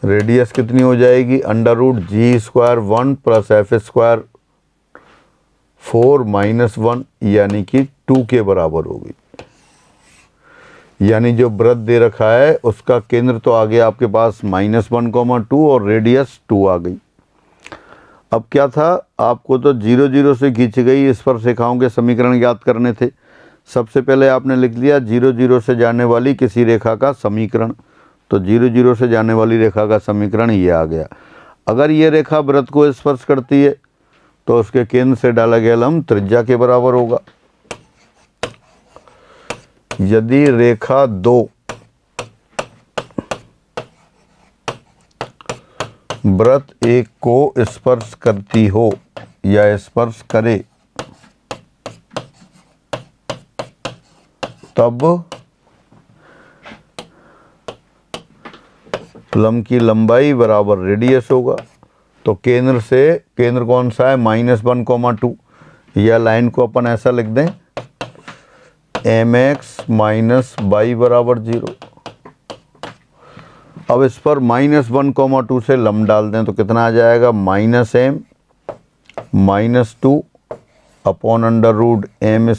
रेडियस कितनी हो जाएगी, √G² 1 + F² 4 - 1 यानी कि 2 के बराबर होगी। यानी जो वृत्त दे रखा है उसका केंद्र तो आ गया आपके पास -1,2 और रेडियस 2 आ गई। अब क्या था, आपको तो 0 0 से खींची गई स्पर्शरेखाओं के समीकरण ज्ञात करने थे। सबसे पहले आपने लिख लिया 0 0 से जाने वाली किसी रेखा का समीकरण, तो 0 0 से जाने वाली रेखा का समीकरण ये आ गया। अगर ये रेखा वृत्त को स्पर्श करती है तो उसके केंद्र से डाला गया लंब त्रिज्या के बराबर होगा। यदि रेखा 2 वृत्त 1 को स्पर्श करती हो या स्पर्श करे तब लंब की लंबाई बराबर रेडियस होगा। तो केंद्र कौन सा है, -1,2। यह लाइन को अपन ऐसा लिख दें, mx - y बराबर 0। अब इस पर -1,2 से लंब डाल दें तो कितना आ जाएगा, -m -2 अपॉन √m²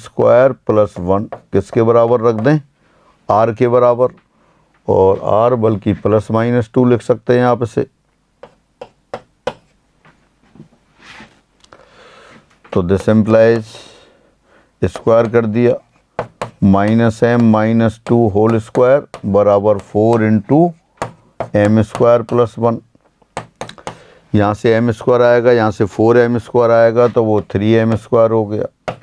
+ 1 किसके बराबर रख दें, r के बराबर। और r बल्कि +-2 लिख सकते हैं आप इसे। तो दिस इम्प्लाइज स्क्वायर कर दिया, -m - 2 होल स्क्वायर बराबर 4 × m² + 1। यहाँ से m² आएगा, यहाँ से 4m² आएगा तो वो 3m² हो गया।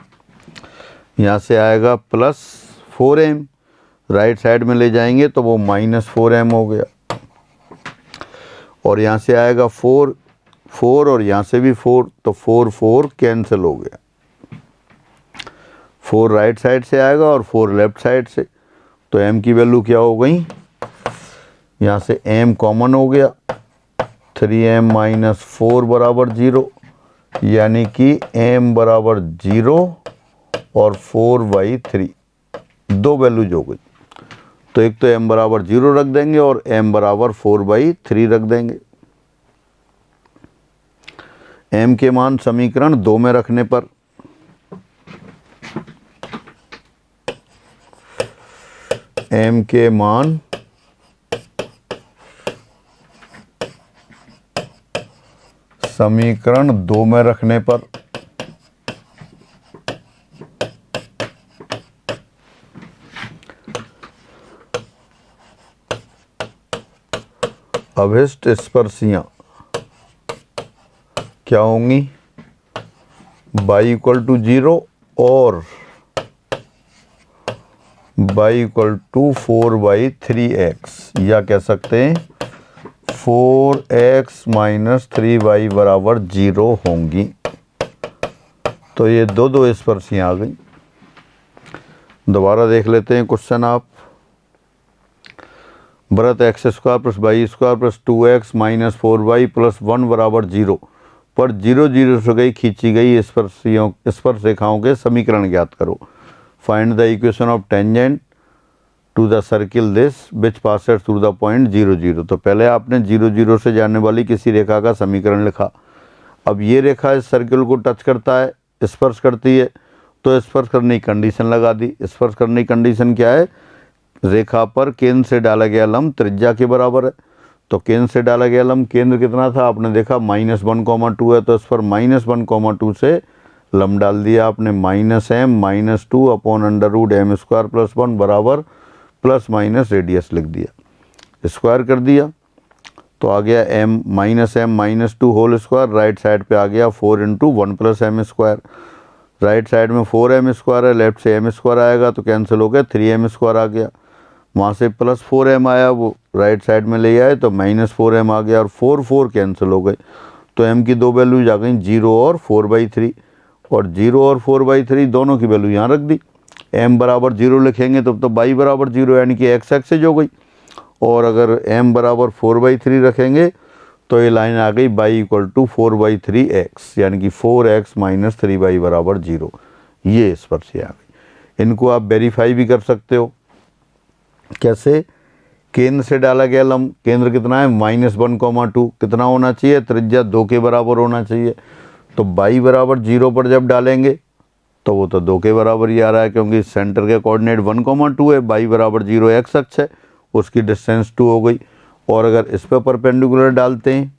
यहाँ से आएगा +4m, राइट साइड में ले जाएंगे तो वो -4m हो गया। और यहाँ से आएगा 4 और यहाँ से भी 4, तो 4 कैंसिल हो गया। 4 राइट साइड से आएगा और 4 लेफ्ट साइड से, तो m की वैल्यू क्या हो गई, यहाँ से m कॉमन हो गया, 3m - 4 बराबर 0, यानी कि m बराबर 0 और 4/3 दो वैल्यूज हो गई। तो एक तो m बराबर 0 रख देंगे और m बराबर 4/3 रख देंगे। m के मान समीकरण 2 में रखने पर m के मान समीकरण 2 में रखने पर अभिष्ट स्पर्शियां क्या होंगी, y = 0 और y = 4/3x, या कह सकते हैं 4x - 3y बराबर 0 होंगी। तो ये दो स्पर्शियां आ गई। दोबारा देख लेते हैं क्वेश्चन आप। वृत्त x² + y² + 2x - 4y + 1 बराबर 0 पर 0 0 से गई खींची गई स्पर्श रेखाओं के समीकरण ज्ञात करो। Find the equation of tangent to the circle this which passes through the point 0 0। तो पहले आपने 0 0 से जाने वाली किसी रेखा का समीकरण लिखा। अब ये रेखा इस सर्किल को टच करता है, स्पर्श करती है, तो स्पर्श करने की कंडीशन लगा दी। स्पर्श करने की कंडीशन क्या है, रेखा पर केंद्र से डाला गया लंब त्रिज्या के बराबर है। तो केंद्र से डाला गया लंब, केंद्र कितना था आपने देखा -1,2 है, तो इस पर -1,2 से लंब डाल दिया आपने, -m - 2 अपॉन √m² + 1 बराबर ± रेडियस लिख दिया, स्क्वायर कर दिया तो आ गया m - 2 whole square, right side पे आ गया 4 × 1 + m²। राइट साइड में 4m² है, लेफ्ट से m² आएगा तो कैंसिल हो गया, 3m² आ गया। वहाँ से +4m आया, वो राइट साइड में ले आए तो -4m आ गया और 4 कैंसिल हो गए। तो m की दो वैल्यूज आ गई 0 और 4/3, और 0 और 4/3 दोनों की वैल्यू यहाँ रख दी। m बराबर 0 लिखेंगे तो y बराबर 0 यानी कि x एक्सिस हो गई। और अगर m बराबर 4/3 रखेंगे तो ये लाइन आ गई y इक्वल टू 4/3x यानी कि 4x माइनस 3y बराबर 0। ये स्पर्शी आ गई। इनको आप वेरीफाई भी कर सकते हो। कैसे? केंद्र से डाला गया लंब, केंद्र कितना है -1,2, कितना होना चाहिए? त्रिज्या 2 के बराबर होना चाहिए। तो y बराबर 0 पर जब डालेंगे तो वो तो 2 के बराबर ही आ रहा है, क्योंकि सेंटर के कोऑर्डिनेट 1,2 है, y बराबर 0 x अक्ष है, उसकी डिस्टेंस 2 हो गई। और अगर इस पर परपेंडिकुलर डालते हैं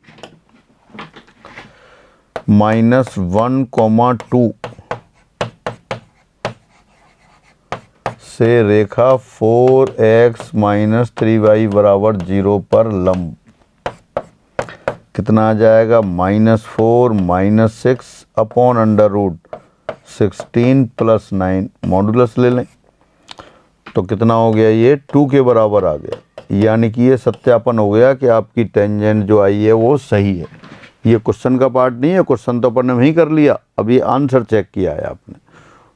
-1,2 से रेखा 4x माइनस 3y बराबर 0 पर लंब, कितना आ जाएगा? -4 -6 अपॉन अंडर रूट 16 + 9 मॉडुलस ले लें तो कितना हो गया? ये 2 के बराबर आ गया। यानी कि ये सत्यापन हो गया कि आपकी टेंजेंट जो आई है वो सही है। ये क्वेश्चन का पार्ट नहीं है, क्वेश्चन तो अपन ने वहीं कर लिया, अब ये आंसर चेक किया है आपने।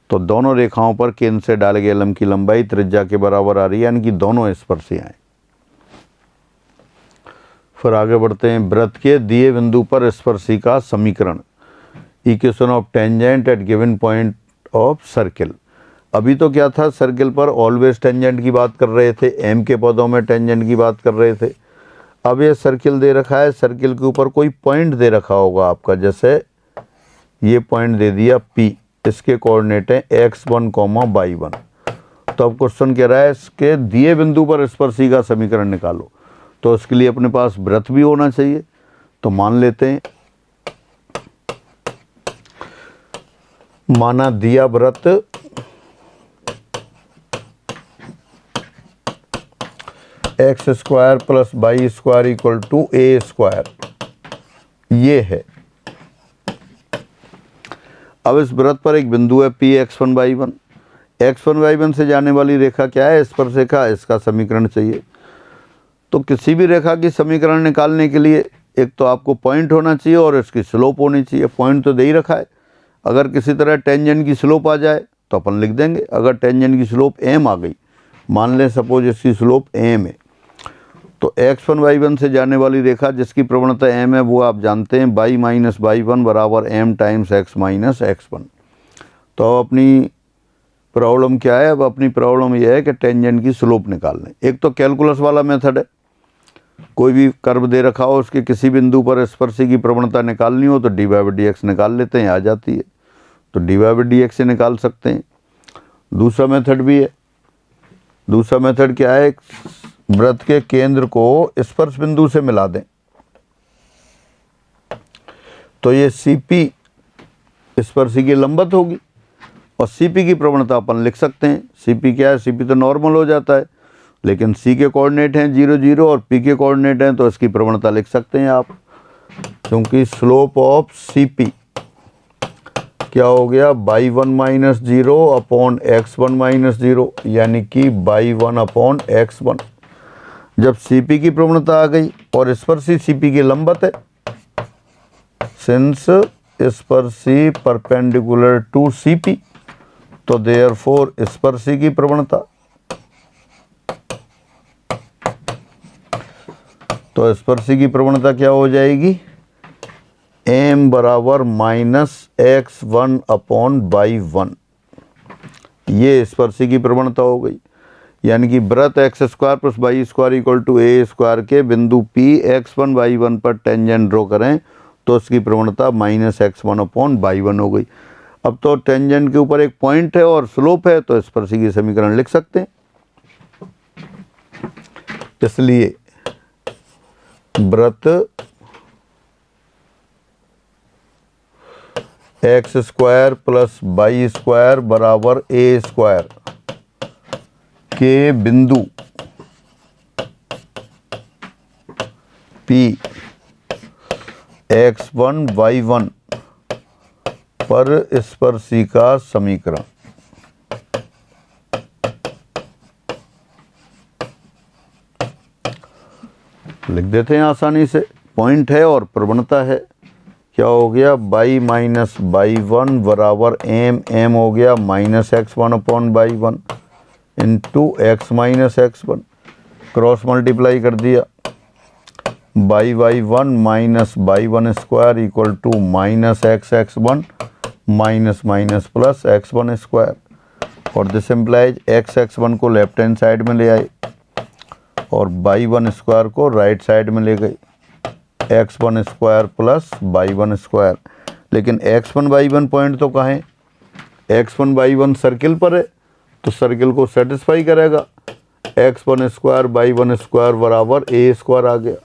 तो दोनों रेखाओं पर केंद्र से डाले गए लंब की लंबाई त्रिज्या के बराबर आ रही है, यानी कि दोनों स्पर्शियां हैं। फिर आगे बढ़ते हैं। वृत्त के दिए बिंदु पर स्पर्शी का समीकरण, equation of tangent eight given point of circle. अभी तो क्या था, सर्किल पर ऑलवेज टेंजेंट की बात कर रहे थे, एम के पदों में टेंजेंट की बात कर रहे थे। अब ये सर्किल दे रखा है, सर्किल के ऊपर कोई पॉइंट दे रखा होगा आपका, जैसे ये पॉइंट दे दिया P, इसके कोऑर्डिनेट हैं x1, y1। तो अब क्वेश्चन कह रहा है इसके दिए बिंदु पर स्पर्शी का समीकरण निकालो। तो इसके लिए अपने पास वृत्त भी होना चाहिए। तो मान लेते हैं, माना दिया वृत्त x² + y² equal to a², ये है। अब इस वृत्त पर एक बिंदु है P x1 y1। x1 y1 से जाने वाली रेखा क्या है? स्पर्शरेखा। इसका समीकरण चाहिए। तो किसी भी रेखा की समीकरण निकालने के लिए एक तो आपको पॉइंट होना चाहिए और इसकी स्लोप होनी चाहिए। पॉइंट तो दे ही रखा है। अगर किसी तरह टेंजेंट की स्लोप आ जाए तो अपन लिख देंगे। अगर टेंजेंट की स्लोप m आ गई, मान लें सपोज इसकी स्लोप m है, तो x1 y1 से जाने वाली रेखा जिसकी प्रवणता m है वो आप जानते हैं y माइनस y1 बराबर m times x minus x1। तो अब अपनी प्रॉब्लम क्या है? अब अपनी प्रॉब्लम यह है कि टेंजेंट की स्लोप निकाल लें। एक तो कैलकुलस वाला मेथड है, कोई भी कर्व दे रखा हो उसके किसी बिंदु पर स्पर्शी की प्रवणता निकालनी हो तो dy/dx निकाल लेते हैं, आ जाती है। तो dy/dx से निकाल सकते हैं। दूसरा मेथड भी है। दूसरा मेथड क्या है? वृत्त के केंद्र को स्पर्श बिंदु से मिला दें तो ये CP स्पर्शी की लंबवत होगी और CP की प्रवणता अपन लिख सकते हैं। CP क्या है? CP तो नॉर्मल हो जाता है, लेकिन C के कोऑर्डिनेट हैं 0 0 और P के कोऑर्डिनेट हैं, तो इसकी प्रवणता लिख सकते हैं आप, क्योंकि स्लोप ऑफ CP क्या हो गया? y1 minus 0 upon x1 minus 0, यानी कि y1 अपॉन x1। जब CP की प्रवणता आ गई और स्पर्शी CP की लंबवत है, सिंस स्पर्शी परपेंडिकुलर टू CP, तो देयरफॉर स्पर्शी की प्रवणता, तो स्पर्शी की प्रवणता क्या हो जाएगी? m बराबर -x1 अपॉन y1। ये स्पर्शी की प्रवणता हो गई। यानी कि वृत्त x² + y² equal to a² के बिंदु P x1 y1 पर टेंजेंट ड्रॉ करें तो उसकी प्रवणता -x1 अपॉन y1 हो गई। अब तो टेंजेंट के ऊपर एक पॉइंट है और स्लोप है, तो स्पर्शी की समीकरण लिख सकते हैं। इसलिए वृत्त x² + y² बराबर a² के बिंदु P x1 y1 पर स्पर्शी का समीकरण। लिख देते हैं आसानी से। पॉइंट है और प्रवणता है, क्या हो गया, बाई माइनस बाई वन बराबर एम हो गया minus x one upon by one into x minus x one, cross multiply कर दिया, y by one minus by one square equal to minus x one minus minus plus x one square, और this implies x one को left hand side में ले आए और y one square को right side में ले गए, x one square plus by one square. लेकिन X one by one point तो कहाँ है, x one by one circle पर है तो सर्किल को सेटिस्फाई करेगा, X one square Y one square बराबर ए स्क्वायर आ गया।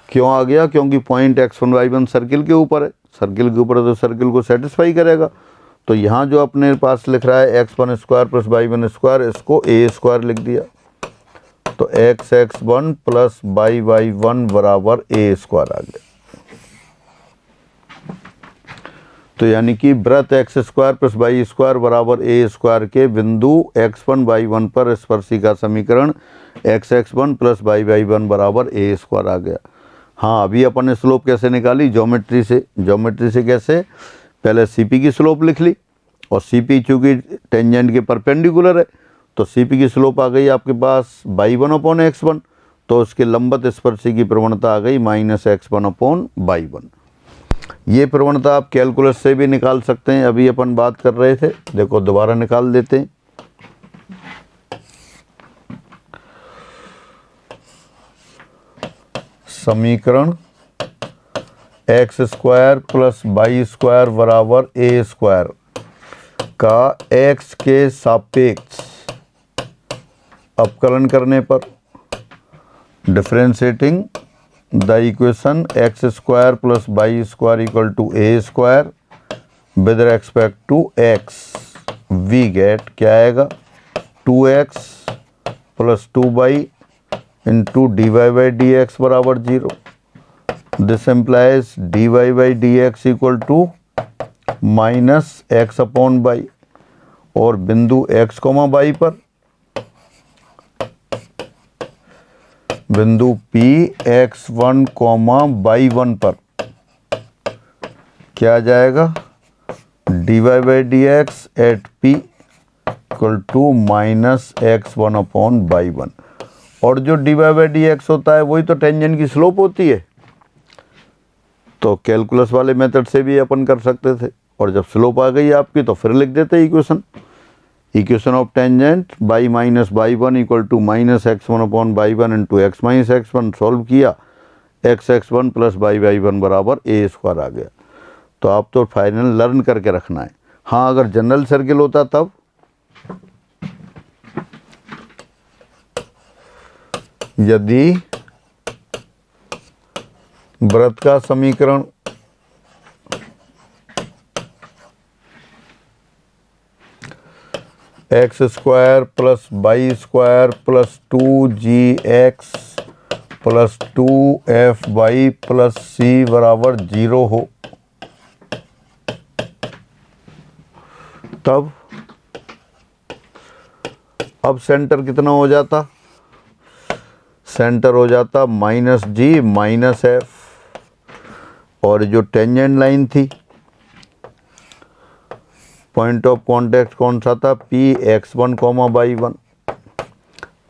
क्यों आ गया, क्योंकि point x one by one circle के ऊपर है, सर्किल के ऊपर है तो सर्किल को सेटिस्फाई करेगा। तो यहाँ जो अपने पास लिख रहा है x one square plus by one square, इसको ए स्क्वायर लिख दिया, तो x one plus by Y one बराबर ए स्क्वायर आ गया। तो यानी कि वृत्त x square plus by square बराबर ए स्क्वायर के बिंदु एक्स वन बाई वन पर स्पर्शिका समीकरण x one plus by Y one बराबर ए स्क्वायर आ गया। हाँ, अभी अपन ने स्लोप कैसे निकाली, ज्योमेट्री से। ज्योमेट्री से कैसे, पहले सीपी की स्लोप लिख ली और सीपी चूँकि टेंजेंट के परपेंडिकुलर है तो सीपी की स्लोप आ गई आपके पास Y one upon X one, तो उसके लंबत स्पर्शी की प्रवणता आ गई minus x one upon by one. ये प्रवणता आप कैलकुलस से भी निकाल सकते हैं, अभी अपन बात कर रहे थे, देखो दोबारा निकाल देते हैं। समीकरण x square plus by square बराबर ए स्क्वायर का एक्स के सापेक्ष अपकलन करने पर differentiating the equation x square plus by square equal to A square with respect to x, we get क्या आएगा, 2x plus 2y into d y by d x बराबर 0। This implies d y by d x equal to minus x upon y, और बिंदु x comma y पर बिंदु P x one comma by one पर क्या आ जाएगा, d y by d x eight P equal to minus x one upon by one. और जो d y by d x होता है वही तो टेंजेंट की स्लोप होती है, तो कैलकुलस वाले मेथड से भी अपन कर सकते थे। और जब स्लोप आ गई आपकी तो फिर लिख देते equation of tangent Y minus by one equal to minus x one upon by one into x minus x one, solve किया, X one plus Y by one बराबर ए स्क्वायर आ गया। तो आप तो फाइनल लर्न करके रखना है। हाँ, अगर जनरल सर्किल होता तब यदि वृत्त का समीकरण x square plus by square plus 2gx plus 2fy plus c बराबर 0 हो, तब अब सेंटर कितना हो जाता, सेंटर हो जाता माइनस जी माइनस एफ, और जो टेंजेंट लाइन थी पॉइंट ऑफ कॉन्टैक्ट कौन सा था, P X one comma by one.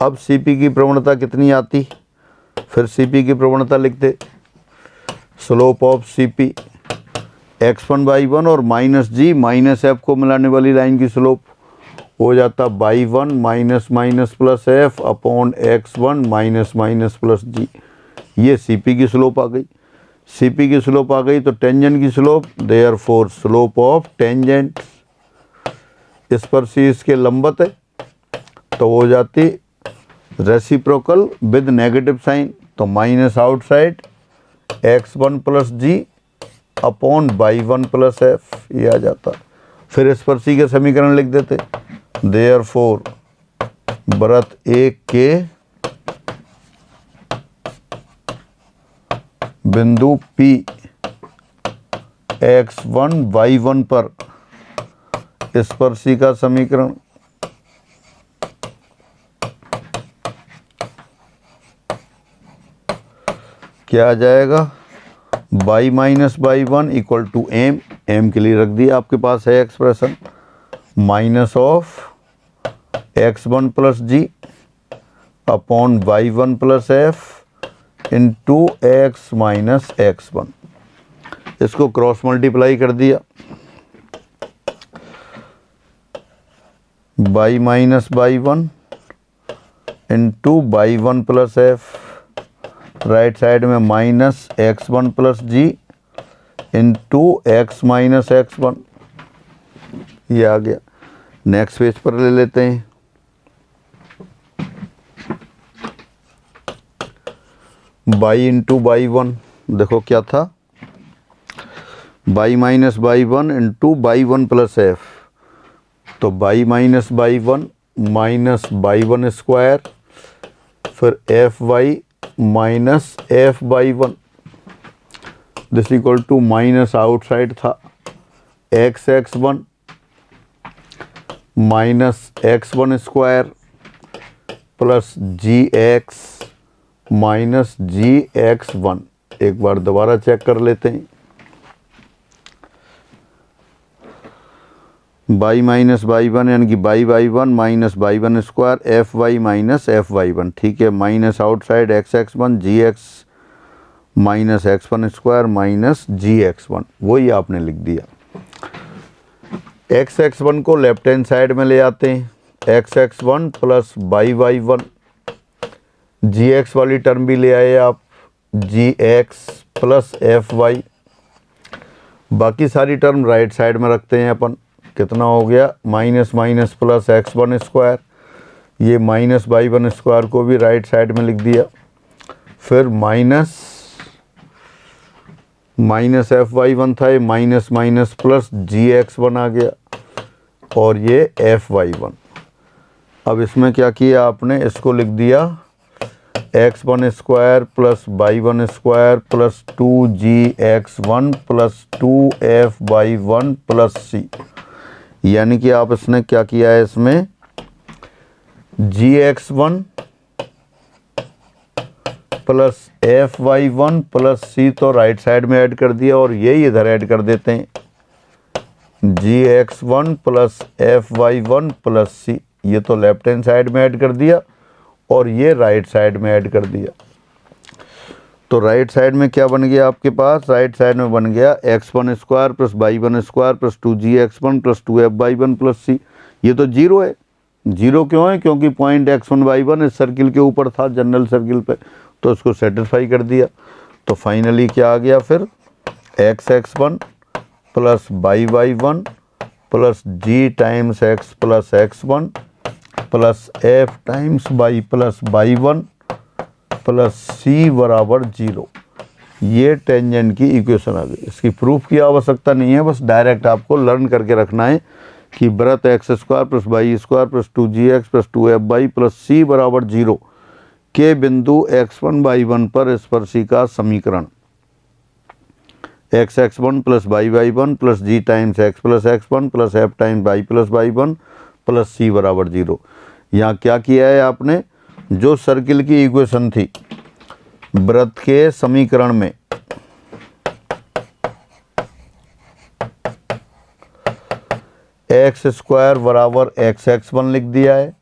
अब सीपी की प्रवणता कितनी आती, फिर सीपी की प्रवणता लिखते, slope of CP X one by one और माइनस जी माइनस एफ को मिलाने वाली लाइन की स्लोप हो जाता Y one minus minus plus F upon X one minus minus plus G. ये सीपी की स्लोप आ गई। सीपी की स्लोप आ गई तो टेंजेंट की slope, therefore slope of tangent स्पर्शी इसके लंबत है तो हो जाती रेसिप्रोकल विद नेगेटिव साइन, तो minus outside X one plus ji upon by one plus F, ये आ जाता। फिर स्पर्शी के समीकरण लिख देते, देयरफॉर वृत्त एक के बिंदु P x one by one पर स्पर्शी का समीकरण क्या आ जाएगा, y minus by one equal to m, m के लिए रख दिया, आपके पास है expression minus of x one plus ji upon y one plus f into x minus x one. इसको क्रॉस मल्टीप्लाई कर दिया, y minus by one into by one plus f, right side में minus x one plus g into x minus x one, ये आ गया। Next page पर ले लेते हैं। बाई इंटू बाई वन, देखो क्या था, Y minus by one into by one plus F, तो Y minus by one minus by one square, फिर F Y minus F Y one, this equal to minus outside था X x one minus x one square plus जी X minus G x one. एक बार दोबारा check कर लेते हैं। By minus by one यानी कि Y by one minus by one square F Y minus F Y one, ठीक है, minus outside X x one G X minus x one square minus G x one, वही आपने लिख दिया। X x one को left hand side में ले आते हैं, X x one plus by Y one, G X वाली टर्म भी ले आए आप, G X plus F Y, बाकी सारी टर्म राइट साइड में रखते हैं अपन। कितना हो गया, minus minus plus x one square, ये माइनस बाई वन स्क्वायर को भी राइट साइड में लिख दिया, फिर minus minus F Y one था, ये माइनस माइनस प्लस जी एक्स वन आ गया और ये एफ वाई वन। अब इसमें क्या किया आपने, इसको लिख दिया X one square plus by one square plus two G x one plus two F Y one plus C, यानी कि आप इसने क्या किया है, इसमें G x one plus F Y one plus C तो राइट साइड में ऐड कर दिया और यही इधर ऐड कर देते हैं, G x one plus F Y one plus C, ये तो लेफ्ट हैंड साइड में ऐड कर दिया और ये राइट साइड में ऐड कर दिया। तो राइट साइड में क्या बन गया आपके पास, राइट साइड में बन गया X one square plus by one square plus two G x one plus two F Y one plus C. ये तो जीरो है, जीरो क्यों है, क्योंकि point x one by one इस सर्किल के ऊपर था, जनरल सर्किल पे, तो इसको सेटिस्फाई कर दिया। तो फाइनली क्या आ गया फिर, X x one plus by Y one plus G times X plus x one plus F times Y plus by one plus C बराबर जीरो। ये टेंजेंट की इक्वेशन आ गई। इसकी प्रूफ की आवश्यकता नहीं है, बस डायरेक्ट आपको लर्न करके रखना है कि वृत्त x square plus by square plus two G X plus two F Y plus C बराबर जीरो के बिंदु एक्स वन बाई वन पर स्पर्शिका समीकरण x x one plus by Y one plus G times X plus x one plus F times Y plus by one plus C बराबर zero. यहाँ क्या किया है आपने, जो सर्किल की इक्वेशन थी वृत्त के समीकरण में एक्स स्क्वायर बराबर एक्स एक्स वन लिख दिया है,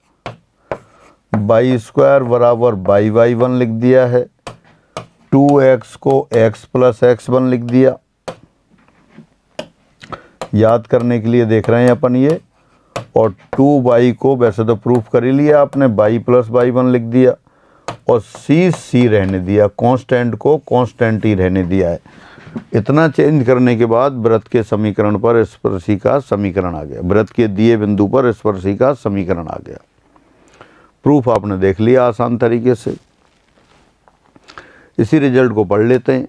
बाई स्क्वायर बराबर बाई वाई वन लिख दिया है, 2x को x प्लस एक्स वन लिख दिया। याद करने के लिए देख रहे हैं अपन ये, और 2y को वैसे तो प्रूफ कर ही लिया आपने, बाई प्लस बाई वन लिख दिया और c रहने दिया, कांस्टेंट को कांस्टेंट ही रहने दिया है। इतना चेंज करने के बाद वृत्त के समीकरण पर स्पर्शिका समीकरण आ गया, वृत्त के दिए बिंदु पर स्पर्शिका समीकरण आ गया। प्रूफ आपने देख लिया आसान तरीके से। इसी रिजल्ट को पढ़ लेते हैं।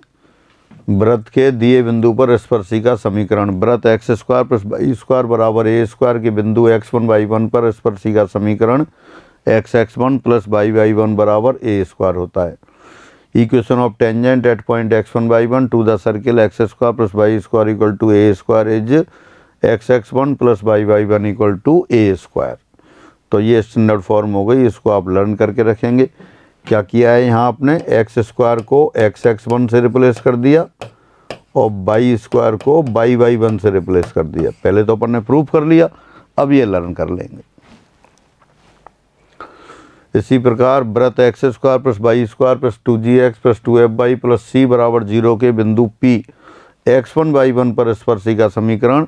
वृत्त के दिए बिंदु पर स्पर्शिका समीकरण, वृत्त x square plus Y square बराबर ए स्क्वायर के बिंदु एक्स वन वाई वन पर स्पर्शिका समीकरण x x one plus y y one बराबर ए स्क्वायर होता है। Equation of tangent at point x one y one to the circle x square plus Y square equal to A square is x x one plus y y one equal to A square. तो ये standard form हो गई, इसको आप learn करके रखेंगे। क्या किया है यहाँ आपने, एक्स स्क्वायर को एक्स एक्स वन से रिप्लेस कर दिया और बाई स्क्वायर को बाई बाई 1 से रिप्लेस कर दिया। पहले तो अपन ने प्रूफ कर लिया, अब ये लर्न कर लेंगे। इसी प्रकार वृत्त x square plus Y square plus 2gx plus 2f plus C बराबर 0 के बिंदु P x1 y1 पर स्पर्शी का समीकरण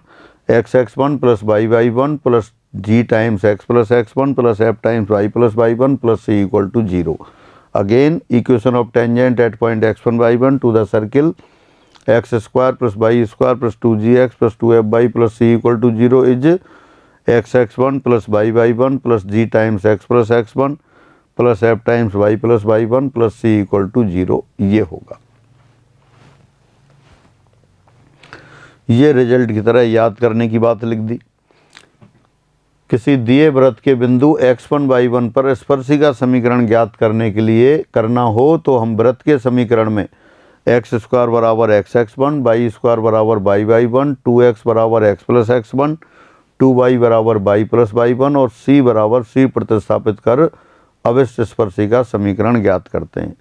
x(x1) plus y(y1) plus g times x plus x1 plus f times y plus y1 plus c equal to 0। Again equation of tangent at point x1 y1 to the circle x square plus Y square plus 2gx plus 2f plus c equal to 0 is x(x1) plus y(y1) plus g times x plus x1 plus f times y plus y1 plus c equal to 0। ये होगा। ये result की तरह याद करने की बात लिख दी। किसी दिए वृत्त के बिंदु x1 y1 पर स्पर्शी का समीकरण ज्ञात करने के लिए करना हो तो हम वृत्त के समीकरण में एक्स स्क्वायर बराबर x(x1), वाई स्क्वायर बराबर y(y1), 2x बराबर x प्लस x1, 2y बराबर y प्लस y1 और c बराबर c प्रतिस्थापित कर अविष्ट स्पर्शी का समीकरण ज्ञात करते हैं।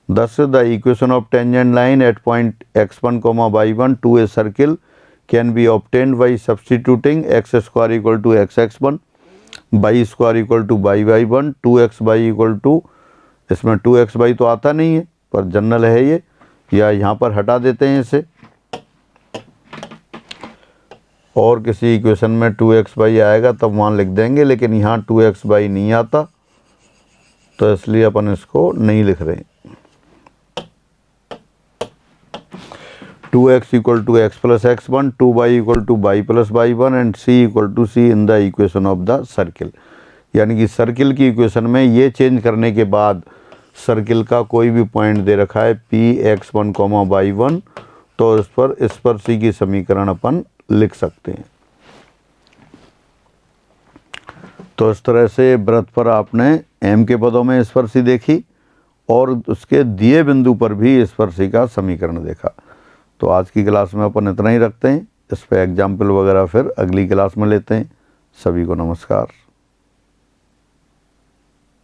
Thus the equation of tangent line at point x1, y1 to a circle can be obtained by substituting x square equal to x(x1), y square equal to y(y1), 2xy equal to, इसमें 2xy तो आता नहीं है पर general है ये, या यहाँ पर हटा देते हैं इसे और किसी इक्वेशन में 2xy आएगा तब वहाँ लिख देंगे, लेकिन यहाँ 2xy नहीं आता तो इसलिए अपन इसको नहीं लिख रहे। 2x equal to x plus x1, 2y equal to y plus y1 and c equal to c in the equation of the circle। यानी कि सर्किल की इक्वेशन में ये चेंज करने के बाद सर्किल का कोई भी पॉइंट दे रखा है P x1, y1, तो इस पर स्पर्शी की समीकरण अपन लिख सकते हैं। तो इस तरह से वृत्त पर आपने m के पदों में स्पर्शी देखी और उसके दिए बिंदु पर भी स्पर्शी का समीकरण देखा। तो आज की क्लास में अपन इतना ही रखते हैं। इस पर एग्जाम्पल वगैरह फिर अगली क्लास में लेते हैं। सभी को नमस्कार।